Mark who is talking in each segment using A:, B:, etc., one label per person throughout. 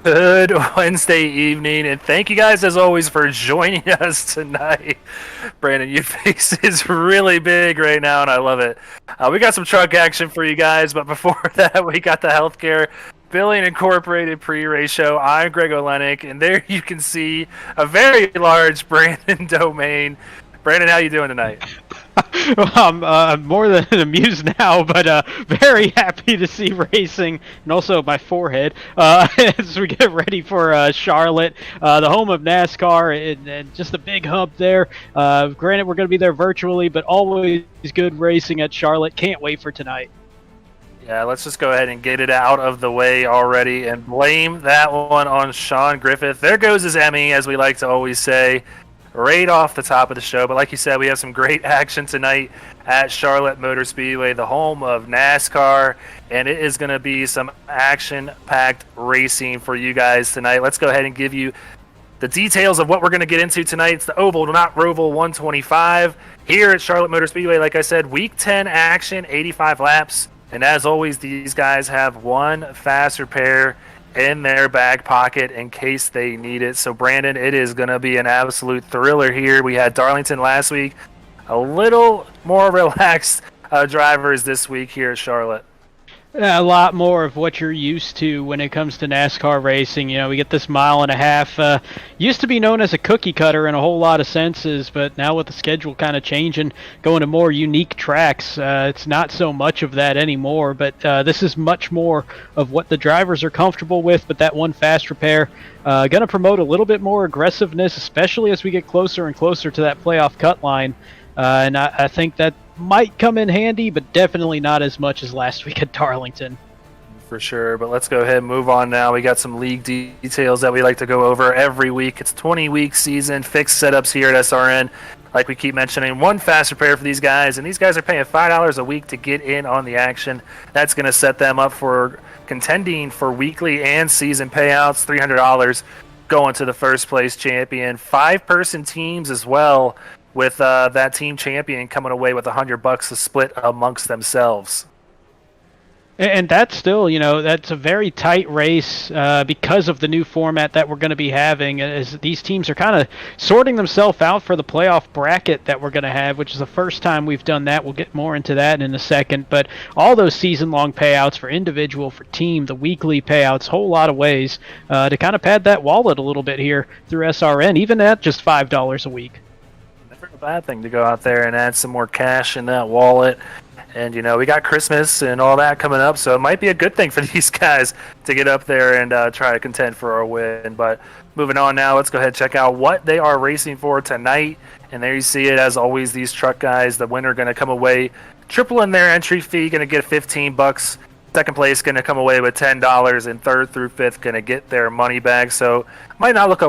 A: Good Wednesday evening, and thank you guys as always for joining us tonight. Brandon, your face is really big right now, and I love it. We got some truck action for you guys, but before that, we got the Healthcare Billing Incorporated pre-race show. I'm Greg Olenek, and there you can see a very large Brandon domain. Brandon, how you doing tonight?
B: Well, I'm more than amused now, but very happy to see racing, and also my forehead as we get ready for Charlotte, the home of NASCAR, and just a big hump there. Granted, we're going to be there virtually, but always good racing at Charlotte. Can't wait for tonight.
A: Yeah, let's just go ahead and get it out of the way already and blame that one on Sean Griffith. There goes his Emmy, as we like to always say, right off the top of the show. But like you said, we have some great action tonight at Charlotte Motor Speedway, the home of NASCAR, and it is going to be some action-packed racing for you guys tonight. Let's go ahead and give you the details of what we're going to get into tonight. It's the Oval, not Roval 125 here at Charlotte Motor Speedway. Like I said, Week 10 action, 85 laps. And as always, these guys have one fast repair in their back pocket in case they need it. So, Brandon, it is going to be an absolute thriller here. We had Darlington last week. A little more relaxed drivers this week here at Charlotte.
B: A lot more of what you're used to when it comes to NASCAR racing. You know, we get this mile and a half. Used to be known as a cookie cutter in a whole lot of senses, but now with the schedule kind of changing, going to more unique tracks, it's not so much of that anymore. But this is much more of what the drivers are comfortable with. But that one fast repair, going to promote a little bit more aggressiveness, especially as we get closer and closer to that playoff cut line. And I think that might come in handy, but definitely not as much as last week at Darlington.
A: For sure, but let's go ahead and move on now. We got some league details that we like to go over every week. It's a 20-week season, fixed setups here at SRN. Like we keep mentioning, one fast repair for these guys, and these guys are paying $5 a week to get in on the action. That's going to set them up for contending for weekly and season payouts, $300 going to the first place champion. 5-person teams as well, with that team champion coming away with $100 to split amongst themselves.
B: And that's still, you know, that's a very tight race because of the new format that we're going to be having, as these teams are kind of sorting themselves out for the playoff bracket that we're going to have, which is the first time we've done that. We'll get more into that in a second. But all those season-long payouts for individual, for team, the weekly payouts, whole lot of ways to kind of pad that wallet a little bit here through SRN, even at just $5 a week.
A: A bad thing to go out there and add some more cash in that wallet. And, you know, we got Christmas and all that coming up, so it might be a good thing for these guys to get up there and try to contend for a win. But moving on now, let's go ahead and check out what they are racing for tonight. And there you see it. As always, these truck guys, the winner going to come away tripling their entry fee, going to get $15. Second place going to come away with $10, and third through fifth going to get their money back. So might not look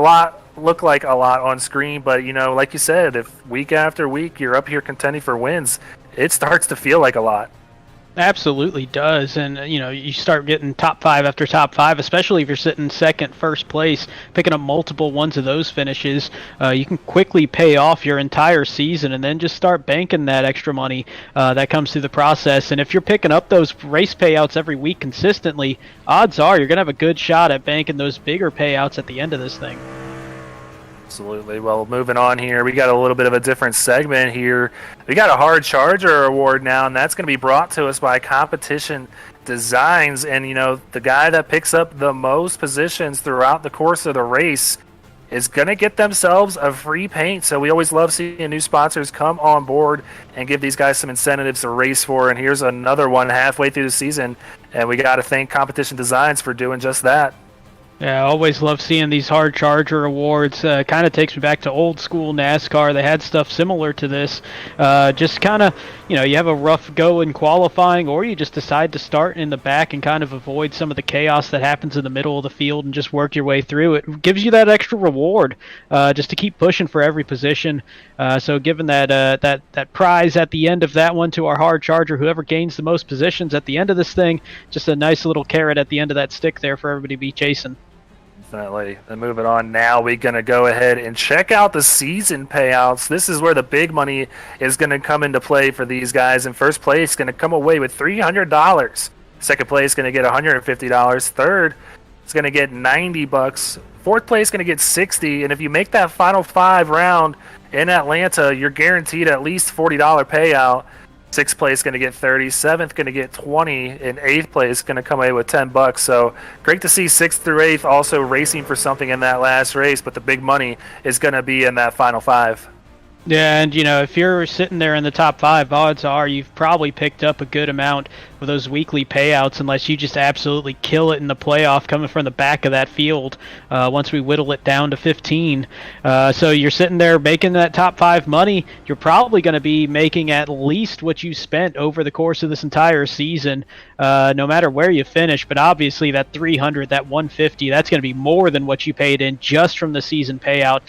A: like a lot on screen, but you know, like you said, if week after week you're up here contending for wins, it starts to feel like a lot.
B: Absolutely does. And you know, you start getting top 5 after top 5, especially if you're sitting second, first place, picking up multiple ones of those finishes. You can quickly pay off your entire season and then just start banking that extra money that comes through the process. And if you're picking up those race payouts every week consistently, odds are you're going to have a good shot at banking those bigger payouts at the end of this thing.
A: Absolutely. Well, moving on here, we got a little bit of a different segment here. We got a Hard Charger Award now, and that's going to be brought to us by Competition Designs. And, you know, the guy that picks up the most positions throughout the course of the race is going to get themselves a free paint. So we always love seeing new sponsors come on board and give these guys some incentives to race for. And here's another one halfway through the season, and we got to thank Competition Designs for doing just that.
B: Yeah, I always love seeing these Hard Charger Awards. Kind of takes me back to old school NASCAR. They had stuff similar to this. Just kind of, you know, you have a rough go in qualifying, or you just decide to start in the back and kind of avoid some of the chaos that happens in the middle of the field and just work your way through. It gives you that extra reward just to keep pushing for every position. So giving that prize at the end of that one to our Hard Charger, whoever gains the most positions at the end of this thing, just a nice little carrot at the end of that stick there for everybody to be chasing.
A: Definitely. And moving on now, we're going to go ahead and check out the season payouts. This is where the big money is going to come into play for these guys. In first place, going to come away with $300. Second place, going to get $150. Third, is going to get $90. Fourth place is going to get 60, and if you make that final 5 round in Atlanta, you're guaranteed at least $40 payout. Sixth place going to get 30, seventh going to get 20, and eighth place going to come away with $10. So great to see sixth through eighth also racing for something in that last race, but the big money is going to be in that final 5.
B: Yeah, and if you're sitting there in the top 5, odds are you've probably picked up a good amount of those weekly payouts, unless you just absolutely kill it in the playoff coming from the back of that field once we whittle it down to 15. So you're sitting there making that top 5 money. You're probably going to be making at least what you spent over the course of this entire season, no matter where you finish. But obviously that 300, that 150, that's going to be more than what you paid in just from the season payout.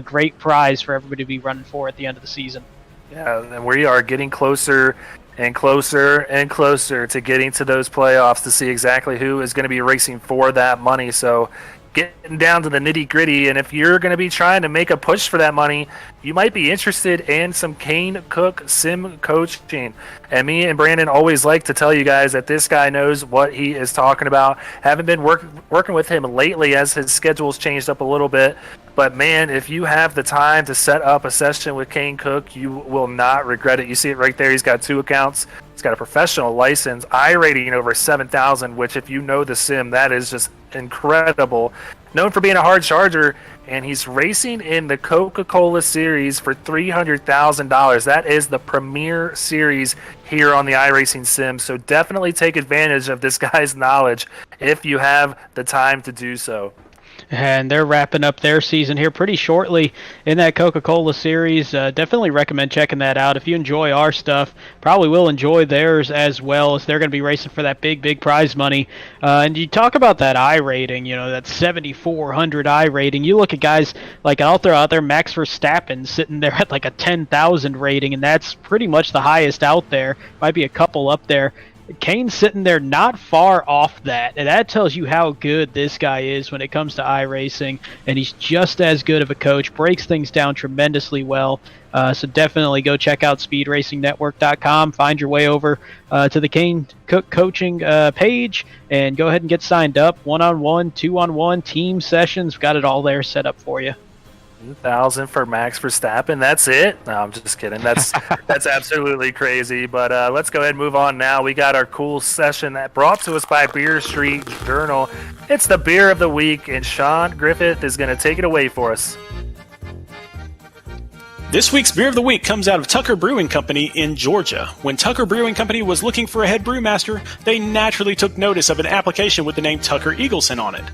B: Great prize for everybody to be running for at the end of the season.
A: Yeah, and we are getting closer and closer and closer to getting to those playoffs to see exactly who is going to be racing for that money. So getting down to the nitty gritty, and if you're going to be trying to make a push for that money, you might be interested in some Kane Cook sim coaching. And me and Brandon always like to tell you guys that this guy knows what he is talking about. Haven't been working with him lately as his schedule's changed up a little bit. But man, if you have the time to set up a session with Kane Cook, you will not regret it. You see it right there. He's got 2 accounts. He's got a professional license, iRating over 7,000, which if you know the sim, that is just incredible. Known for being a hard charger, and he's racing in the Coca-Cola Series for $300,000. That is the premier series here on the iRacing sim. So definitely take advantage of this guy's knowledge if you have the time to do so.
B: And they're wrapping up their season here pretty shortly in that Coca-Cola Series. Definitely recommend checking that out. If you enjoy our stuff, probably will enjoy theirs as well, as they're going to be racing for that big prize money. And you talk about that I rating, that 7,400 I rating. You look at guys like, I'll throw out there, Max Verstappen sitting there at like a 10,000 rating, and that's pretty much the highest out there. Might be a couple up there. Kane's sitting there not far off that, and that tells you how good this guy is when it comes to iRacing, and he's just as good of a coach, breaks things down tremendously well. So definitely go check out speedracingnetwork.com, find your way over to the Kane Cook coaching page, and go ahead and get signed up. 1-on-1, 2-on-1, team sessions, got it all there set up for you.
A: 2,000 for Max Verstappen. That's it? No, I'm just kidding. That's absolutely crazy. But let's go ahead and move on now. We got our cool session that brought to us by Beer Street Journal. It's the beer of the week, and Sean Griffith is going to take it away for us.
C: This week's Beer of the Week comes out of Tucker Brewing Company in Georgia. When Tucker Brewing Company was looking for a head brewmaster, they naturally took notice of an application with the name Tucker Eagleson on it.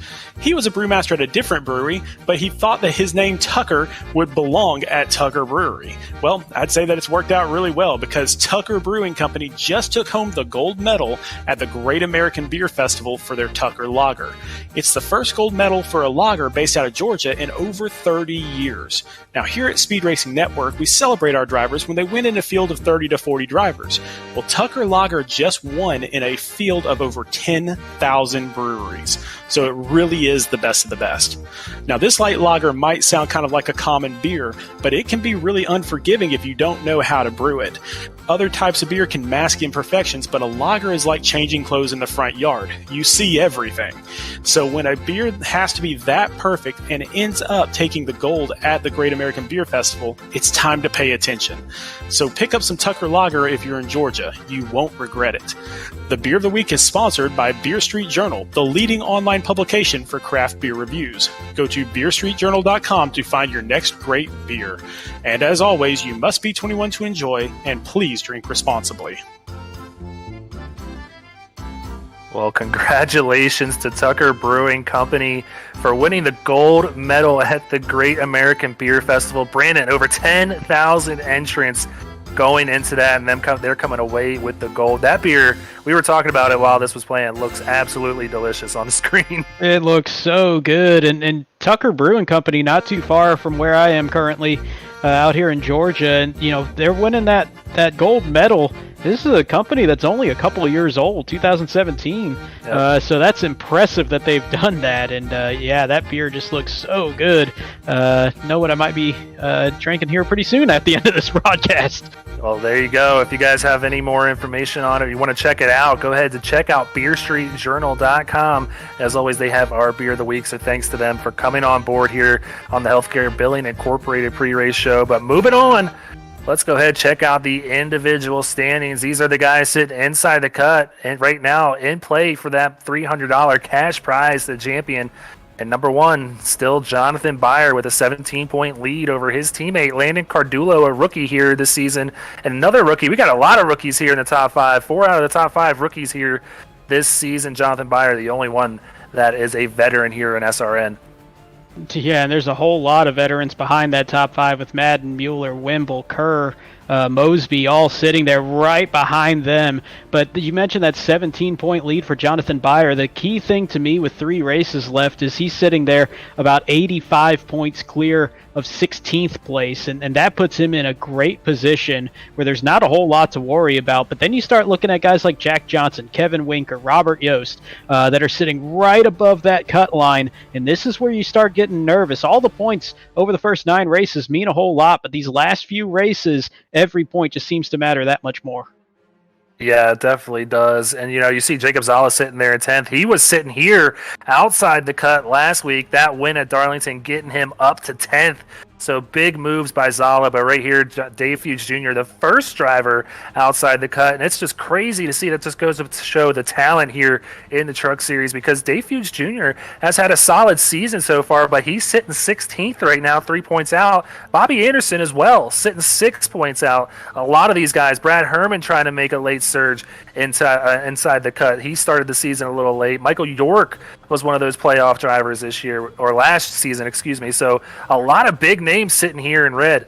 C: He was a brewmaster at a different brewery, but he thought that his name Tucker would belong at Tucker Brewery. Well, I'd say that it's worked out really well, because Tucker Brewing Company just took home the gold medal at the Great American Beer Festival for their Tucker Lager. It's the first gold medal for a lager based out of Georgia in over 30 years. Now, here at Speed Racing Network, we celebrate our drivers when they win in a field of 30 to 40 drivers. Well, Tucker Lager just won in a field of over 10,000 breweries. So it really is the best of the best. Now, this light lager might sound kind of like a common beer, but it can be really unforgiving if you don't know how to brew it. Other types of beer can mask imperfections, but a lager is like changing clothes in the front yard. You see everything. So when a beer has to be that perfect and ends up taking the gold at the Great American Beer Festival, it's time to pay attention. So pick up some Tucker Lager if you're in Georgia. You won't regret it. The Beer of the Week is sponsored by Beer Street Journal, the leading online publication for craft beer reviews. Go to beerstreetjournal.com to find your next great beer. And as always, you must be 21 to enjoy, and please drink responsibly.
A: Well, congratulations to Tucker Brewing Company for winning the gold medal at the Great American Beer Festival. Brandon, over 10,000 entrants going into that, and they're coming away with the gold. That beer, we were talking about it while this was playing, looks absolutely delicious on the screen. It
B: looks so good, and Tucker Brewing Company, not too far from where I am currently, out here in Georgia, and they're winning that gold medal this is a company that's only a couple of years old, 2017. So that's impressive that they've done that. And yeah, that beer just looks so good. Know what I might be drinking here pretty soon at the end of this broadcast.
A: Well, there you go. If you guys have any more information on it, you want to check it out, go ahead to check out BeerStreetJournal.com. As always, they have our Beer of the Week, so thanks to them for coming on board here on the Healthcare Billing Incorporated pre-race show. But moving on, let's go ahead and check out the individual standings. These are the guys sitting inside the cut and right now in play for that $300 cash prize, the champion. And number one, still Jonathan Byer with a 17-point lead over his teammate, Landon Cardulo, a rookie here this season. And another rookie. We got a lot of rookies here in the top five. 4 out of the top 5 rookies here this season. Jonathan Byer, the only one that is a veteran here in SRN.
B: Yeah, and there's a whole lot of veterans behind that top 5 with Madden, Mueller, Wimble, Kerr, Mosby, all sitting there right behind them. But you mentioned that 17-point lead for Jonathan Byer. The key thing to me with 3 races left is he's sitting there about 85 points clear of 16th place, and that puts him in a great position where there's not a whole lot to worry about. But then you start looking at guys like Jack Johnson, Kevin Winker, Robert Yost, that are sitting right above that cut line, and this is where you start getting nervous. All the points over the first 9 races mean a whole lot, but these last few races, every point just seems to matter that much more.
A: Yeah, it definitely does. And, you see Jacob Zala sitting there in 10th. He was sitting here outside the cut last week. That win at Darlington getting him up to 10th. So big moves by Zala, but right here, Dave Fuge Jr., the first driver outside the cut. And it's just crazy to see. That just goes to show the talent here in the Truck Series, because Dave Fuge Jr. has had a solid season so far, but he's sitting 16th right now, 3 points out. Bobby Anderson as well, sitting 6 points out. A lot of these guys, Brad Herman trying to make a late surge inside the cut. He started the season a little late. Michael York was one of those playoff drivers this year, or last season, excuse me. So a lot of big names sitting here in red.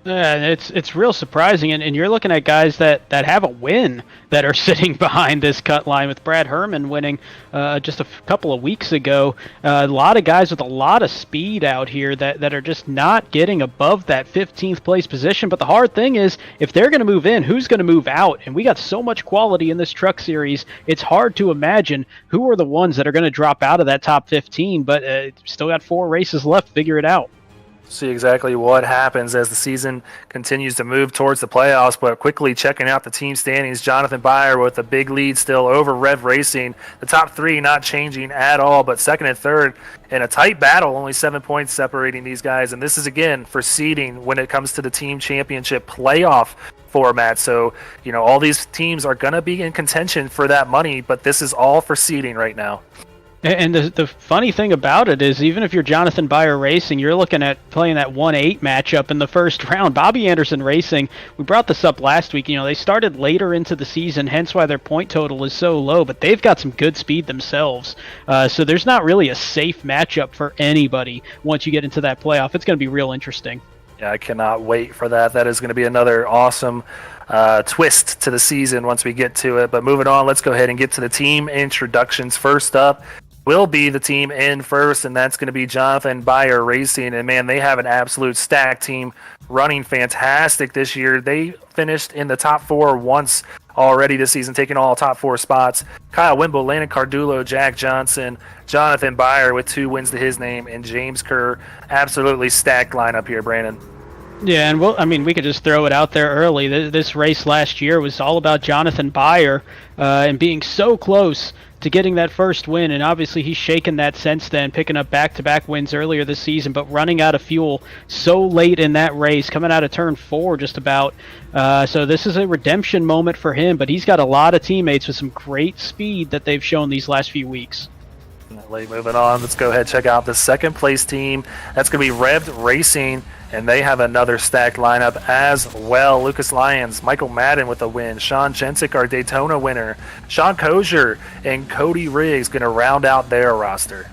B: Yeah, it's real surprising, and you're looking at guys that have a win that are sitting behind this cut line, with Brad Herman winning just a couple of weeks ago. A lot of guys with a lot of speed out here that are just not getting above that 15th place position. But the hard thing is, if they're going to move in, who's going to move out? And we got so much quality in this Truck Series, it's hard to imagine who are the ones that are going to drop out of that top 15, but still got 4 races left. Figure it out.
A: See exactly what happens as the season continues to move towards the playoffs. But quickly checking out the team standings, Jonathan Byer with a big lead still over Rev Racing. The top 3 not changing at all, but second and third in a tight battle, only 7 points separating these guys. And this is, again, for seeding when it comes to the team championship playoff format. So, all these teams are going to be in contention for that money, but this is all for seeding right now.
B: And the funny thing about it is, even if you're Jonathan Byer Racing, you're looking at playing that 1-8 matchup in the first round. Bobby Anderson Racing, we brought this up last week, they started later into the season, hence why their point total is so low, but they've got some good speed themselves. So there's not really a safe matchup for anybody once you get into that playoff. It's going to be real interesting.
A: Yeah, I cannot wait for that. That is going to be another awesome twist to the season once we get to it. But moving on, let's go ahead and get to the team introductions. First up will be the team in first, and that's going to be Jonathan Byer Racing. And, man, they have an absolute stacked team running fantastic this year. They finished in the top 4 once already this season, taking all top 4 spots. Kyle Wimble, Landon Cardulo, Jack Johnson, Jonathan Byer with 2 wins to his name, and James Kerr. Absolutely stacked lineup here, Brandon.
B: Yeah, and we could just throw it out there early. This race last year was all about Jonathan Byer and being so close to getting that first win, and obviously he's shaken that since then, picking up back-to-back wins earlier this season, but running out of fuel so late in that race, coming out of turn 4 just about. So this is a redemption moment for him, but he's got a lot of teammates with some great speed that they've shown these last few weeks.
A: Moving on, let's go ahead and check out the second place team. That's going to be Rev'd Racing, and they have another stacked lineup as well. Lucas Lyons, Michael Madden with a win, Sean Jensick, our Daytona winner, Sean Kozier, and Cody Riggs going to round out their roster.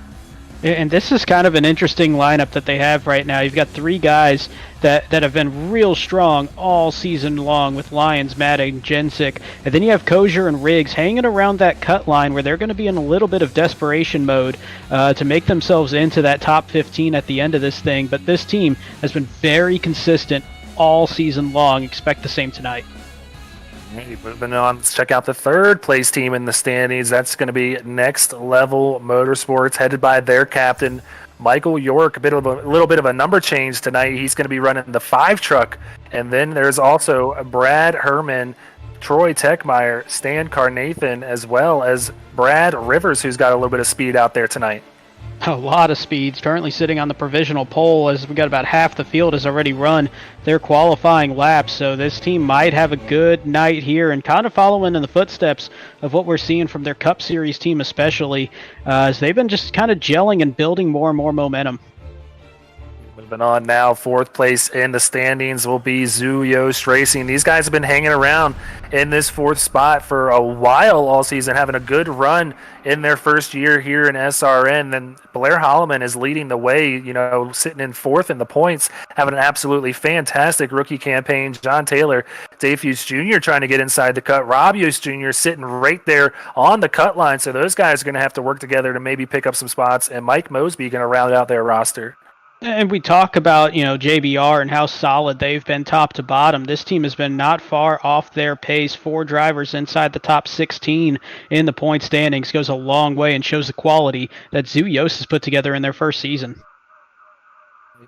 B: And this is kind of an interesting lineup that they have right now. You've got 3 guys that have been real strong all season long with Lyons, Madden, Jensick. And then you have Kozier and Riggs hanging around that cut line where they're going to be in a little bit of desperation mode to make themselves into that top 15 at the end of this thing. But this team has been very consistent all season long. Expect the same tonight.
A: Moving on, let's check out the third place team in the standings. That's going to be Next Level Motorsports, headed by their captain, Michael York. A little bit of a number change tonight. He's going to be running the 5 truck. And then there's also Brad Herman, Troy Techmeyer, Stan Carnathan, as well as Brad Rivers, who's got a little bit of speed out there tonight.
B: A lot of speeds. Currently sitting on the provisional pole, as we got about half the field has already run their qualifying laps. So this team might have a good night here, and kind of following in the footsteps of what we're seeing from their Cup Series team, especially as they've been just kind of gelling and building more and more momentum.
A: Moving on now, 4th place in the standings will be Zoo Yost Racing. These guys have been hanging around in this 4th spot for a while all season, having a good run in their first year here in SRN. Then Blair Holloman is leading the way, sitting in 4th in the points, having an absolutely fantastic rookie campaign. John Taylor, Dave Hughes Jr. trying to get inside the cut. Rob Hughes Jr. sitting right there on the cut line. So those guys are going to have to work together to maybe pick up some spots. And Mike Mosby going to round out their roster.
B: And we talk about, JBR and how solid they've been top to bottom. This team has been not far off their pace. 4 drivers inside the top 16 in the point standings goes a long way and shows the quality that Zoo Yost has put together in their first season.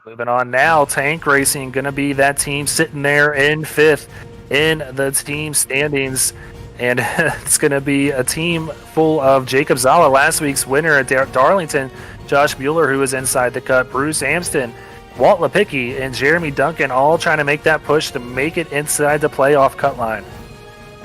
A: Moving on now, Tank Racing going to be that team sitting there in 5th in the team standings. And it's going to be a team full of Jacob Zala, last week's winner at Darlington, Josh Mueller, who was inside the cut, Bruce Amston, Walt Lipicki, and Jeremy Duncan, all trying to make that push to make it inside the playoff cut line.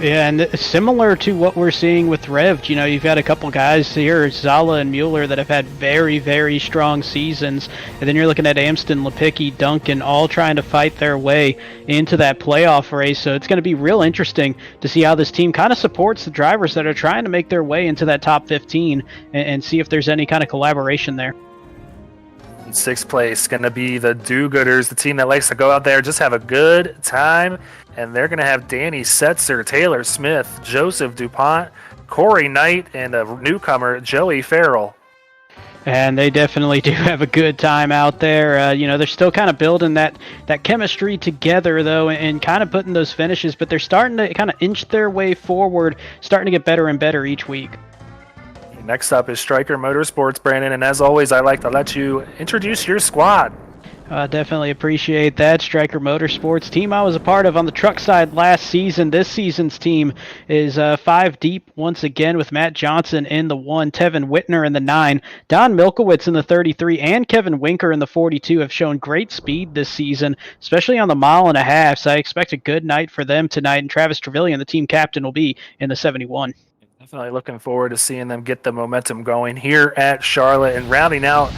B: Yeah, and similar to what we're seeing with Rev, you've got a couple guys here, Zala and Mueller, that have had very, very strong seasons. And then you're looking at Amston, Lipicki, Duncan, all trying to fight their way into that playoff race. So it's going to be real interesting to see how this team kind of supports the drivers that are trying to make their way into that top 15 and see if there's any kind of collaboration there.
A: In 6th place, going to be the Do-Gooders, the team that likes to go out there, just have a good time. And they're going to have Danny Setzer, Taylor Smith, Joseph DuPont, Corey Knight, and a newcomer, Joey Farrell.
B: And they definitely do have a good time out there. They're still kind of building that chemistry together, though, and kind of putting those finishes. But they're starting to kind of inch their way forward, starting to get better and better each week.
A: Next up is Stryker Motorsports, Brandon. And as always, I'd like to let you introduce your squad.
B: Definitely appreciate that. Stryker Motorsports, team I was a part of on the truck side last season. This season's team is 5 deep once again, with Matt Johnson in the 1, Tevin Whitner in the 9, Don Milkowitz in the 33, and Kevin Winker in the 42 have shown great speed this season, especially on the 1.5 miles. So I expect a good night for them tonight, and Travis Trevelyan, the team captain, will be in the 71.
A: Definitely looking forward to seeing them get the momentum going here at Charlotte. And rounding out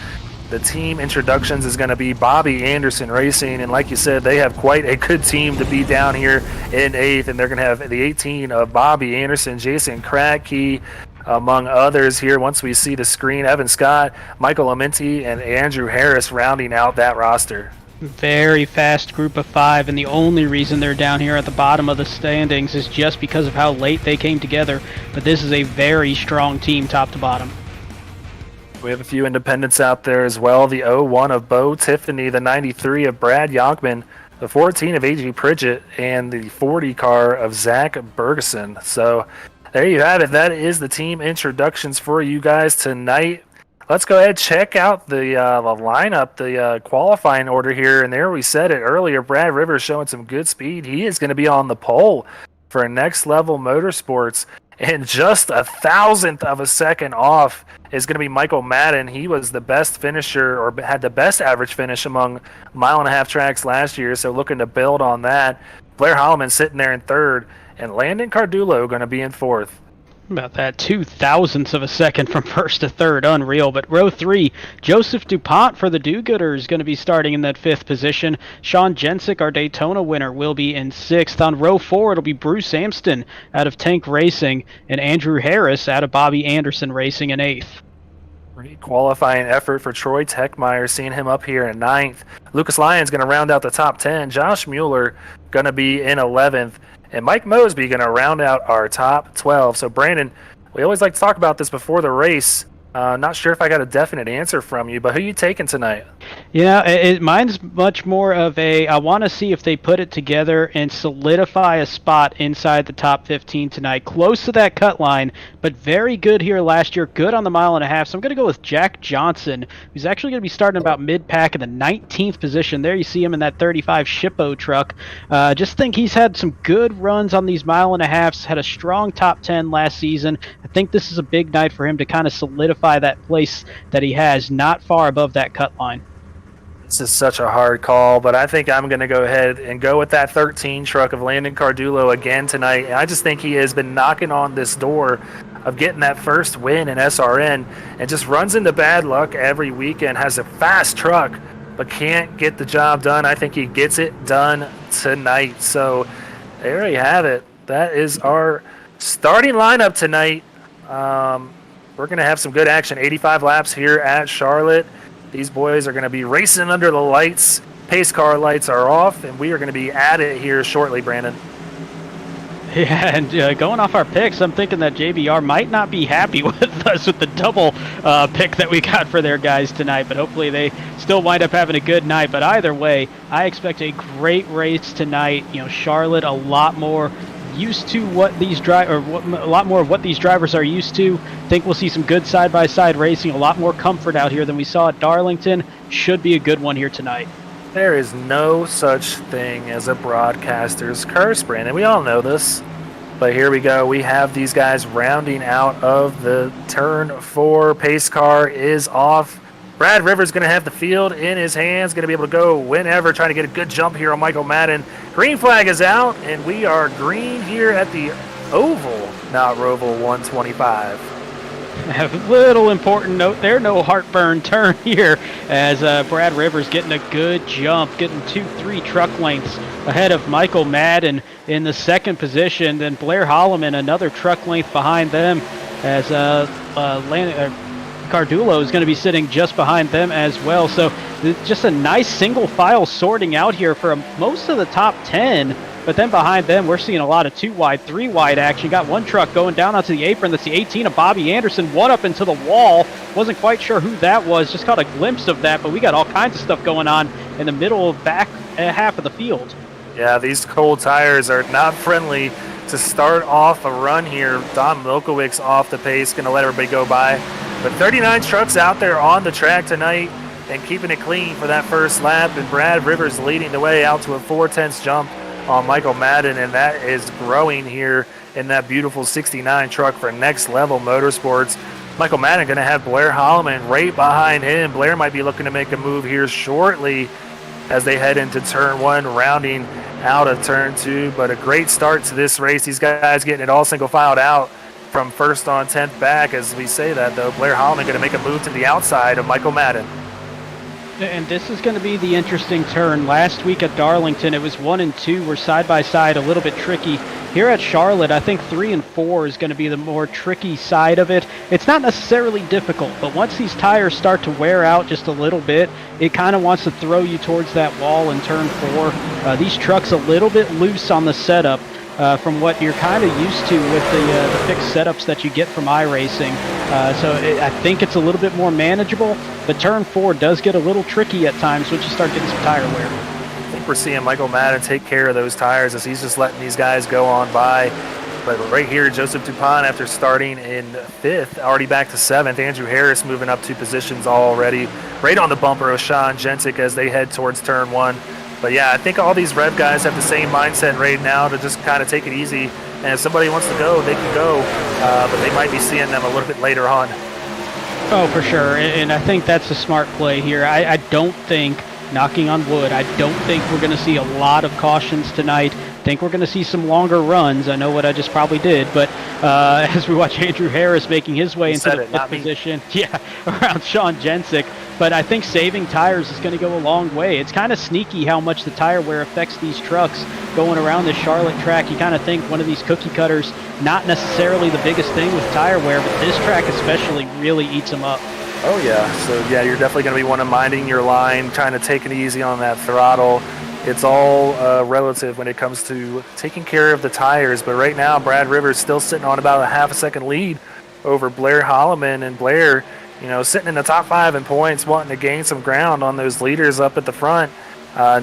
A: the team introductions is going to be Bobby Anderson Racing, and like you said, they have quite a good team to be down here in 8th, and they're going to have the 18 of Bobby Anderson, Jason Kratke, among others here. Once we see the screen, Evan Scott, Michael Amenti, and Andrew Harris rounding out that roster.
B: Very fast group of 5, and the only reason they're down here at the bottom of the standings is just because of how late they came together, but this is a very strong team top to bottom.
A: We have a few independents out there as well. The 01 of Bo Tiffany, the 93 of Brad Yonkman, the 14 of A.G. Pridgett, and the 40 car of Zach Bergeson. So there you have it. That is the team introductions for you guys tonight. Let's go ahead and check out the lineup, the qualifying order here. And there we said it earlier, Brad Rivers showing some good speed. He is going to be on the pole for Next Level Motorsports. And just 1,000th of a second off is going to be Michael Madden. He was the best finisher, or had the best average finish among 1.5 mile tracks last year, so looking to build on that. Blair Holloman sitting there in 3rd, and Landon Cardulo going to be in 4th.
B: About that 2,000ths of a second from 1st to 3rd, unreal. But row 3, Joseph DuPont for the Do-Gooders is going to be starting in that 5th position. Sean Jensick, our Daytona winner, will be in 6th. On row 4, it'll be Bruce Amston out of Tank Racing, and Andrew Harris out of Bobby Anderson Racing in 8th.
A: Great qualifying effort for Troy Techmeyer, seeing him up here in 9th. Lucas Lyons going to round out the top 10. Josh Mueller going to be in 11th. And Mike Mosby going to round out our top 12. So, Brandon, we always like to talk about this before the race. Not sure if I got a definite answer from you, but who you taking tonight?
B: Mine's much more of I want to see if they put it together and solidify a spot inside the top 15 tonight, close to that cut line, but very good here last year, good on the mile and a half. So I'm going to go with Jack Johnson, who's actually going to be starting about mid-pack in the 19th position. There you see him in that 35 Shippo truck. Just think he's had some good runs on these mile and a halves, had a strong top 10 last season. I think this is a big night for him to kind of solidify that place that he has, not far above that cut line.
A: This is such a hard call, but I think I'm going to go ahead and go with that 13 truck of Landon Cardulo again tonight. And I just think he has been knocking on this door of getting that first win in SRN and just runs into bad luck every weekend, has a fast truck, but can't get the job done. I think he gets it done tonight. So there you have it. That is our starting lineup tonight. We're going to have some good action. 85 laps here at Charlotte. These boys are going to be racing under the lights. Pace car lights are off, and we are going to be at it here shortly, Brandon.
B: Yeah, and going off our picks, I'm thinking that JBR might not be happy with us with the double pick that we got for their guys tonight, but hopefully they still wind up having a good night. But either way, I expect a great race tonight. Charlotte a lot more used to what these a lot more of what these drivers are used to. Think we'll see some good side-by-side racing, a lot more comfort out here than we saw at Darlington. Should be a good one here tonight.
A: There is no such thing as a broadcaster's curse, Brandon. We all know this. But here we go. We have these guys rounding out of the turn 4. Pace car is off. Brad Rivers going to have the field in his hands, going to be able to go whenever, trying to get a good jump here on Michael Madden. Green flag is out, and we are green here at the Oval, not Roval 125.
B: Have a little important note there, no heartburn turn here as Brad Rivers getting a good jump, getting 2-3 truck lengths ahead of Michael Madden in the second position. Then Blair Holloman another truck length behind them as Cardulo is going to be sitting just behind them as well. So just a nice single file sorting out here for most of the top 10. But then behind them, we're seeing a lot of 2-wide, 3-wide action. Got one truck going down onto the apron. That's the 18 of Bobby Anderson. One up into the wall. Wasn't quite sure who that was. Just caught a glimpse of that. But we got all kinds of stuff going on in the middle back half of the field.
A: Yeah, these cold tires are not friendly to start off a run here. Don Milkowicz off the pace, going to let everybody go by. But 39 trucks out there on the track tonight and keeping it clean for that first lap. And Brad Rivers leading the way out to a 4/10 jump on Michael Madden. And that is growing here in that beautiful 69 truck for Next Level Motorsports. Michael Madden going to have Blair Holloman right behind him. Blair might be looking to make a move here shortly as they head into turn 1, rounding out of turn 2. But a great start to this race. These guys getting it all single filed out from first on 10th back. As we say that, though, Blair Holloman going to make a move to the outside of Michael Madden.
B: And this is going to be the interesting turn. Last week at Darlington, it was 1 and 2 were side by side, a little bit tricky. Here at Charlotte, I think 3 and 4 is going to be the more tricky side of it. It's not necessarily difficult, but once these tires start to wear out just a little bit, it kind of wants to throw you towards that wall in turn 4. These trucks a little bit loose on the setup. From what you're kind of used to with the fixed setups that you get from iRacing. I think it's a little bit more manageable, but turn 4 does get a little tricky at times once you start getting some tire wear.
A: I think we're seeing Michael Madden take care of those tires as he's just letting these guys go on by. But right here, Joseph Dupont, after starting in 5th, already back to 7th. Andrew Harris moving up 2 positions already. Right on the bumper of Sean Jensick as they head towards turn 1. But yeah, I think all these Rev guys have the same mindset right now to just kind of take it easy. And if somebody wants to go, they can go. But they might be seeing them a little bit later on.
B: Oh, for sure. And I think that's a smart play here. I don't think, knocking on wood, I don't think we're going to see a lot of cautions tonight. I think we're going to see some longer runs. I know what I just probably did, but as we watch Andrew Harris making his way into the 5th position, around Sean Jensick. But I think saving tires is going to go a long way. It's kind of sneaky how much the tire wear affects these trucks going around the Charlotte track. You kind of think one of these cookie cutters, not necessarily the biggest thing with tire wear, but this track especially really eats them up.
A: Oh, yeah. So, yeah, you're definitely going to be one of minding your line, trying to take it easy on that throttle. It's all relative when it comes to taking care of the tires. But right now, Brad Rivers still sitting on about a half a second lead over Blair Holloman. And Blair sitting in the top 5 in points, wanting to gain some ground on those leaders up at the front.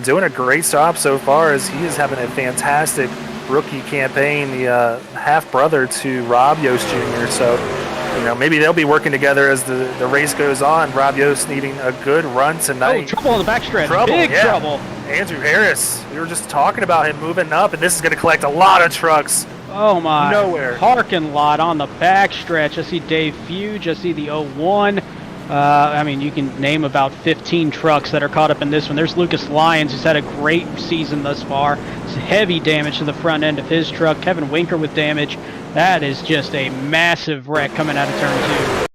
A: Doing a great job so far as he is having a fantastic rookie campaign, the half-brother to Rob Yost Jr. So, maybe they'll be working together as the race goes on. Rob Yost needing a good run tonight.
B: Oh, trouble on the backstretch. Big
A: yeah.
B: trouble.
A: Andrew Harris, we were just talking about him moving up, and this is going to collect a lot of trucks.
B: Oh, my.
A: Nowhere.
B: Parking lot on the backstretch. I see Dave Fuge. I see the 01. You can name about 15 trucks that are caught up in this one. There's Lucas Lyons, who's had a great season thus far. It's heavy damage to the front end of his truck. Kevin Winker with damage. That is just a massive wreck coming out of turn 2.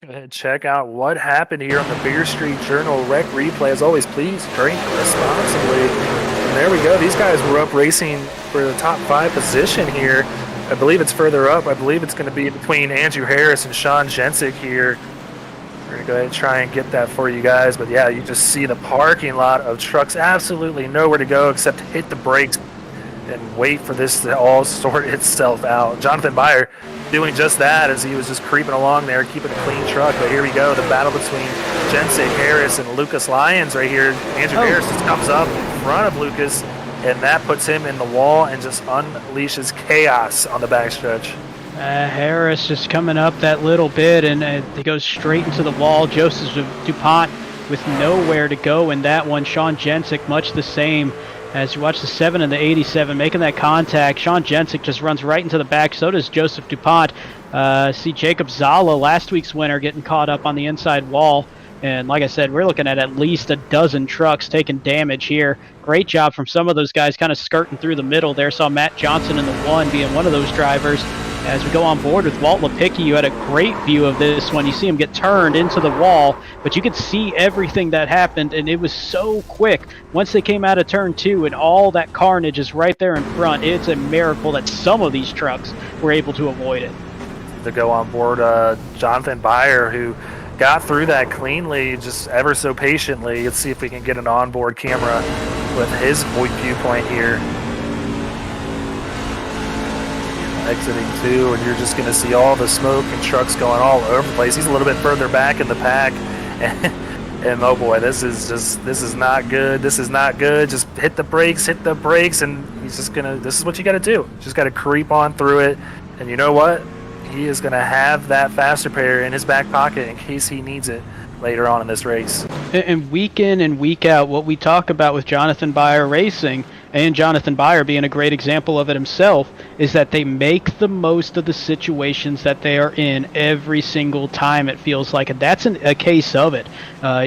A: Go ahead and check out what happened here on the Beer Street Journal Wreck Replay. As always, please drink responsibly. And there we go. These guys were up racing for the top 5 position here. I believe it's further up. I believe it's going to be between Andrew Harris and Sean Jensick here. We're going to go ahead and try and get that for you guys. But yeah, you just see the parking lot of trucks, absolutely nowhere to go except hit the brakes and wait for this to all sort itself out. Jonathan Byer doing just that as he was just creeping along there, keeping a clean truck. But here we go, the battle between Jensick Harris and Lucas Lyons right here. Andrew Harris just comes up in front of Lucas, and that puts him in the wall and just unleashes chaos on the backstretch.
B: Harris just coming up that little bit, and he goes straight into the wall. Joseph DuPont with nowhere to go in that one. Sean Jensick, much the same. As you watch the 7 and the 87 making that contact, Sean Jensick just runs right into the back. So does Joseph DuPont. See Jacob Zala, last week's winner, getting caught up on the inside wall. And like I said, we're looking at least a dozen trucks taking damage here. Great job from some of those guys kind of skirting through the middle there. Saw Matt Johnson in the 1 being one of those drivers. As we go on board with Walt Lepicki, you had a great view of this one. You see him get turned into the wall, but you could see everything that happened, and it was so quick. Once they came out of turn 2 and all that carnage is right there in front, it's a miracle that some of these trucks were able to avoid it.
A: To go on board Jonathan Byer, who got through that cleanly, just ever so patiently. Let's see if we can get an onboard camera with his viewpoint here. Exiting 2, and you're just going to see all the smoke and trucks going all over the place. He's a little bit further back in the pack, and oh boy, this is not good. This is not good. Just hit the brakes, and he's just gonna. This is what you got to do. Just got to creep on through it, and you know what? He is going to have that faster pair in his back pocket in case he needs it later on in this race.
B: And week in and week out, what we talk about with Jonathan Byer Racing, and Jonathan Byer being a great example of it himself, is that they make the most of the situations that they are in every single time, it feels like. And that's a case of it.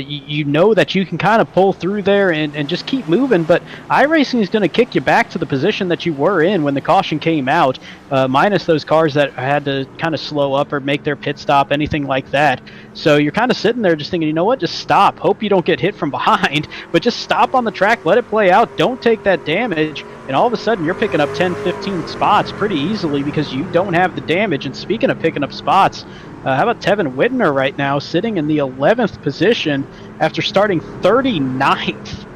B: You know that you can kind of pull through there and just keep moving, but iRacing is going to kick you back to the position that you were in when the caution came out, minus those cars that had to kind of slow up or make their pit stop, anything like that. So you're kind of sitting there just thinking, you know what, just stop. Hope you don't get hit from behind, but just stop on the track, let it play out, don't take that damage, and all of a sudden you're picking up 10, 15 spots pretty easily because you don't have the damage. And speaking of picking up spots, how about Tevin Whitner right now sitting in the 11th position after starting 39th?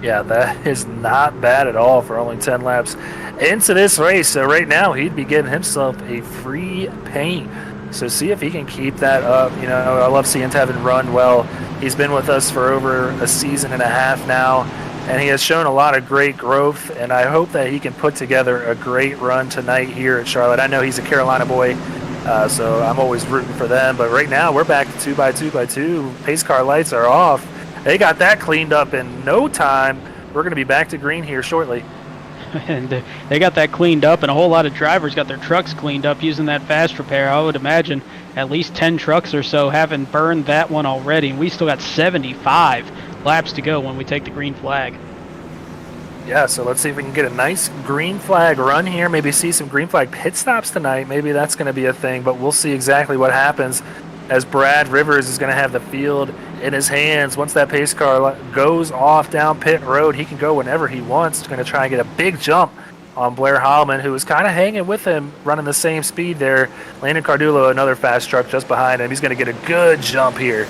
A: Yeah, that is not bad at all for only 10 laps into this race. So right now he'd be getting himself a free paint. So see if he can keep that up. I love seeing Tevin run well. He's been with us for over a season and a half now, and he has shown a lot of great growth, and I hope that he can put together a great run tonight here at Charlotte. I know he's a Carolina boy, so I'm always rooting for them, but right now we're back to 2x2x2. Pace car lights are off. They got that cleaned up in no time. We're going to be back to green here shortly.
B: And they got that cleaned up, and a whole lot of drivers got their trucks cleaned up using that fast repair. I would imagine at least 10 trucks or so haven't burned that one already, and we still got 75 laps to go when we take the green flag.
A: Yeah, so let's see if we can get a nice green flag run here, maybe see some green flag pit stops tonight. Maybe that's going to be a thing, but we'll see exactly what happens as Brad Rivers is going to have the field in his hands. Once that pace car goes off down pit road, he can go whenever he wants. He's going to try and get a big jump on Blair Holloman, who was kind of hanging with him, running the same speed there. Landon Cardulo, another fast truck just behind him. He's going to get a good jump here.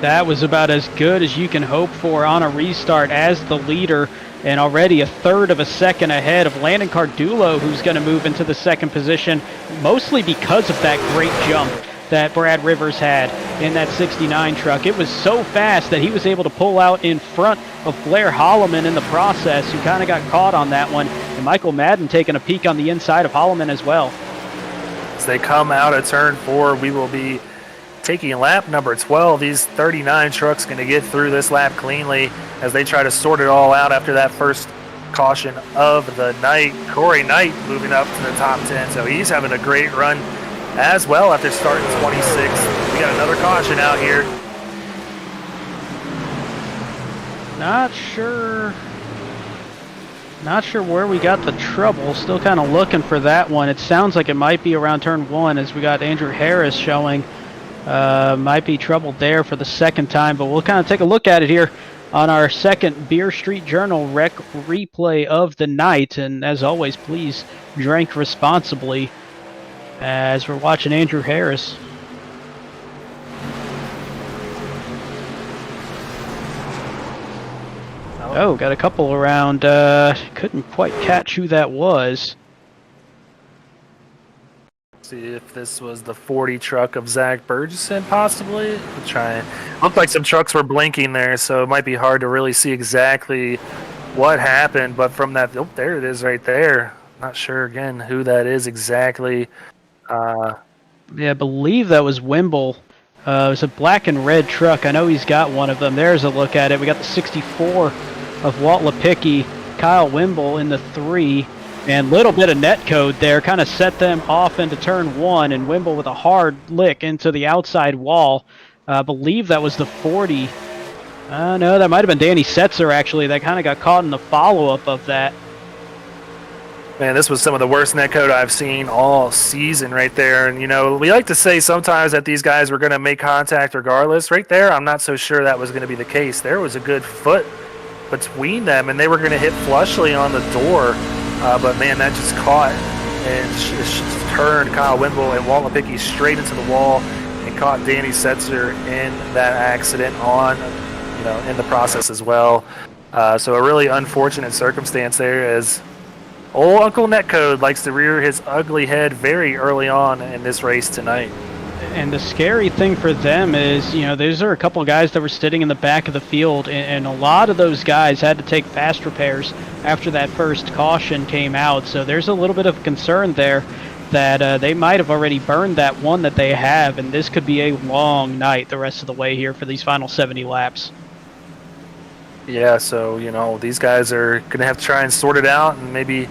B: That was about as good as you can hope for on a restart as the leader. and already a third of a second ahead of Landon Cardulo, who's going to move into the second position, mostly because of that great jump that Brad Rivers had in that 69 truck. It was so fast that he was able to pull out in front of Blair Holloman in the process, who kind of got caught on that one, and Michael Madden taking a peek on the inside of Holloman as well.
A: As they come out of turn 4, we will be taking lap number 12. These 39 trucks going to get through this lap cleanly as they try to sort it all out after that first caution of the night. Corey Knight moving up to the top 10, so he's having a great run as well after starting 26th. We got another caution out here.
B: Not sure where we got the trouble. Still kind of looking for that one. It sounds like it might be around turn 1, as we got Andrew Harris showing. Might be trouble there for the second time, but we'll kind of take a look at it here on our second Beer Street Journal rec replay of the night. And as always, please drink responsibly as we're watching Andrew Harris. Oh, got a couple around. Couldn't quite catch who that was.
A: See if this was the 40 truck of Zach Burgesson, possibly. We'll try and looked like some trucks were blinking there, so it might be hard to really see exactly what happened. But from that, oh, there it is, right there. Not sure again who that is exactly.
B: Yeah, I believe that was Wimble. It was a black and red truck. I know he's got one of them. There's a look at it. We got the 64 of Walt Lipicki, Kyle Wimble in the 3, and little bit of net code there kind of set them off into turn 1, and Wimble with a hard lick into the outside wall. I believe that was the 40. No, that might have been Danny Setzer, actually. That kind of got caught in the follow-up of that.
A: Man, this was some of the worst netcode I've seen all season right there. And, you know, we like to say sometimes that these guys were going to make contact regardless. Right there, I'm not so sure that was going to be the case. There was a good foot between them, and they were going to hit flushly on the door. But, man, that just caught and just turned Kyle Wimble and Walt Lipicki straight into the wall and caught Danny Setzer in that accident on, you know, in the process as well. So a really unfortunate circumstance there, as old Uncle Netcode likes to rear his ugly head very early on in this race tonight.
B: And the scary thing for them is, you know, those are a couple of guys that were sitting in the back of the field, and a lot of those guys had to take fast repairs after that first caution came out. So there's a little bit of concern there that they might have already burned that one that they have, and this could be a long night the rest of the way here for these final 70 laps.
A: Yeah, so, you know, these guys are going to have to try and sort it out and maybe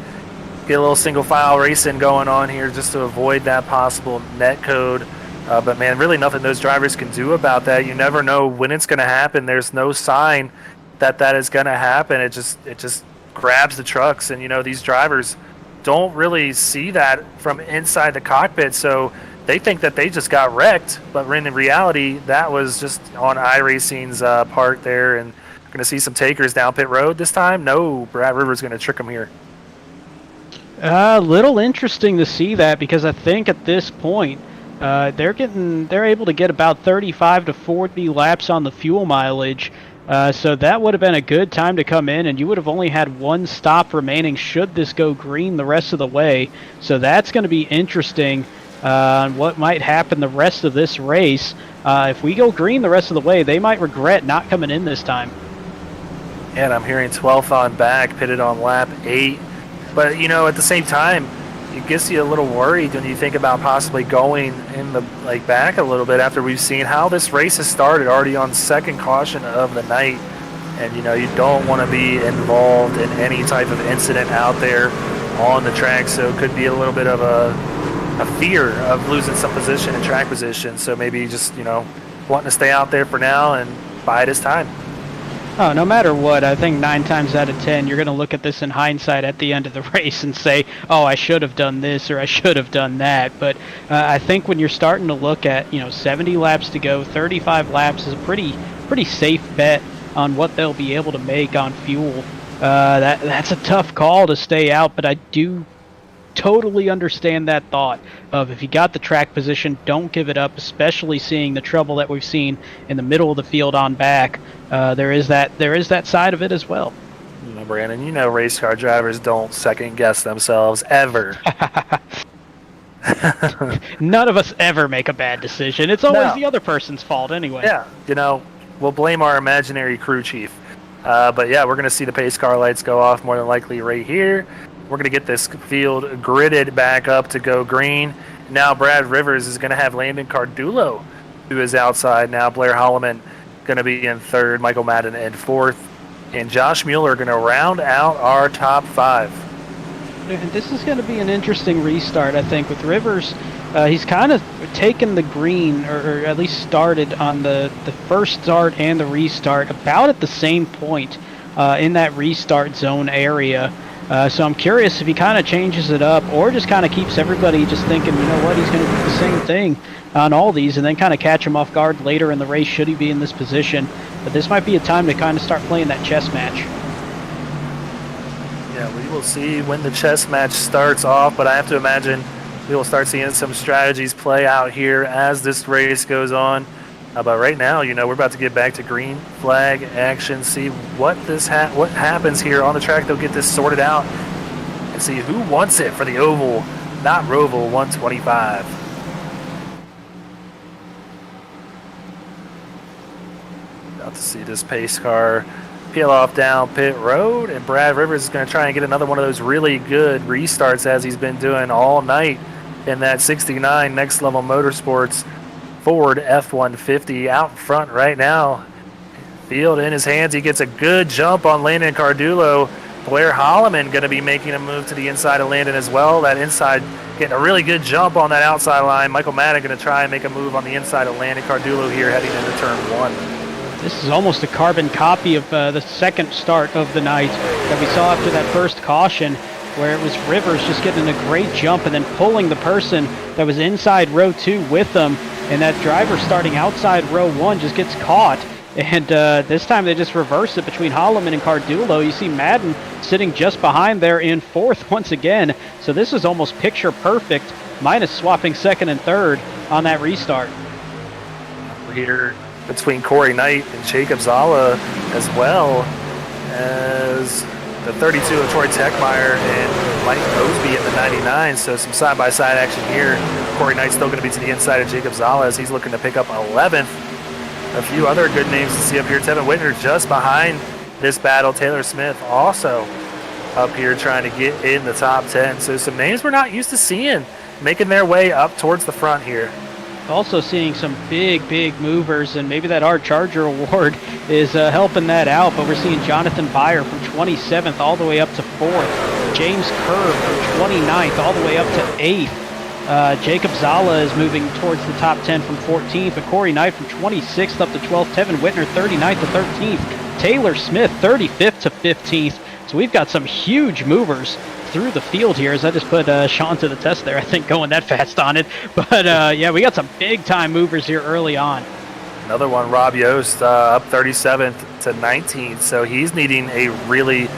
A: get a little single file racing going on here just to avoid that possible net code. But, man, really nothing those drivers can do about that. You never know when it's going to happen. There's no sign that that is going to happen. It just grabs the trucks. And, you know, these drivers don't really see that from inside the cockpit, so they think that they just got wrecked. But in reality, that was just on iRacing's part there. And going to see some takers down pit road this time. No, Brad Rivers going to trick them here.
B: Little interesting to see that, because I think at this point they're able to get about 35 to 40 laps on the fuel mileage. So that would have been a good time to come in, and you would have only had one stop remaining should this go green the rest of the way. So that's going to be interesting on what might happen the rest of this race. If we go green the rest of the way, they might regret not coming in this time.
A: And I'm hearing 12th on back, pitted on lap 8. But, you know, at the same time, it gets you a little worried when you think about possibly going in the back a little bit after we've seen how this race has started already on second caution of the night. And, you know, you don't want to be involved in any type of incident out there on the track. So it could be a little bit of a fear of losing some position and track position. So maybe just, you know, wanting to stay out there for now and bide his time.
B: Oh, no matter what, I think 9 times out of 10, you're going to look at this in hindsight at the end of the race and say, oh, I should have done this or I should have done that. But I think when you're starting to look at, you know, 70 laps to go, 35 laps is a pretty safe bet on what they'll be able to make on fuel. That's a tough call to stay out, but I do totally understand that thought of, if you got the track position, don't give it up, especially seeing the trouble that we've seen in the middle of the field on back. There is that side of it as well.
A: Brandon, you know race car drivers don't second guess themselves ever.
B: None of us ever make a bad decision. It's always
A: No.
B: the other person's fault anyway.
A: Yeah, we'll blame our imaginary crew chief. But yeah, we're going to see the pace car lights go off more than likely right here. We're going to get this field gridded back up to go green. Now Brad Rivers is going to have Landon Cardulo, who is outside. Now Blair Holloman going to be in third, Michael Madden in fourth, and Josh Mueller going to round out our top 5.
B: And this is going to be an interesting restart, I think, with Rivers. He's kind of taken the green, or at least started on the first start and the restart about at the same point in that restart zone area. So I'm curious if he kind of changes it up or just kind of keeps everybody just thinking, you know what, he's going to do the same thing on all these and then kind of catch him off guard later in the race should he be in this position. But this might be a time to kind of start playing that chess match.
A: Yeah, we will see when the chess match starts off, but I have to imagine we will start seeing some strategies play out here as this race goes on. But right now, we're about to get back to green flag action, see what what happens here on the track. They'll get this sorted out and see who wants it for the oval, not Roval 125. About to see this pace car peel off down pit road, and Brad Rivers is going to try and get another one of those really good restarts as he's been doing all night in that 69 Next Level Motorsports Ford F-150 out front right now. Field in his hands. He gets a good jump on Landon Cardulo. Blair Holloman going to be making a move to the inside of Landon as well. That inside getting a really good jump on that outside line. Michael Madden going to try and make a move on the inside of Landon Cardulo here heading into turn 1.
B: This is almost a carbon copy of the second start of the night that we saw after that first caution, where it was Rivers just getting a great jump and then pulling the person that was inside row 2 with them, and that driver starting outside row 1 just gets caught. And this time they just reverse it between Holloman and Cardulo. You see Madden sitting just behind there in fourth once again. So this is almost picture perfect, minus swapping second and third on that restart.
A: We're here between Corey Knight and Jacob Zala, as well as the 32 of Troy Techmeyer and Mike Mosby in the 99. So some side-by-side action here. Corey Knight's still going to be to the inside of Jacob Zala as he's looking to pick up 11th. A few other good names to see up here. Tevin Whitner just behind this battle. Taylor Smith also up here trying to get in the top 10. So some names we're not used to seeing making their way up towards the front here.
B: Also seeing some big movers, and maybe that Art Charger award is helping that out, but we're seeing Jonathan Byer from 27th all the way up to 4th. James Kerr from 29th all the way up to 8th. Jacob Zala is moving towards the top 10 from 14th, but Corey Knight from 26th up to 12th. Tevin Whitner 39th to 13th. Taylor Smith 35th to 15th. So we've got some huge movers through the field here, as I just put Sean to the test there, I think, going that fast on it. But yeah, we got some big-time movers here early on.
A: Another one, Rob Yost, up 37th to 19th. So he's needing a really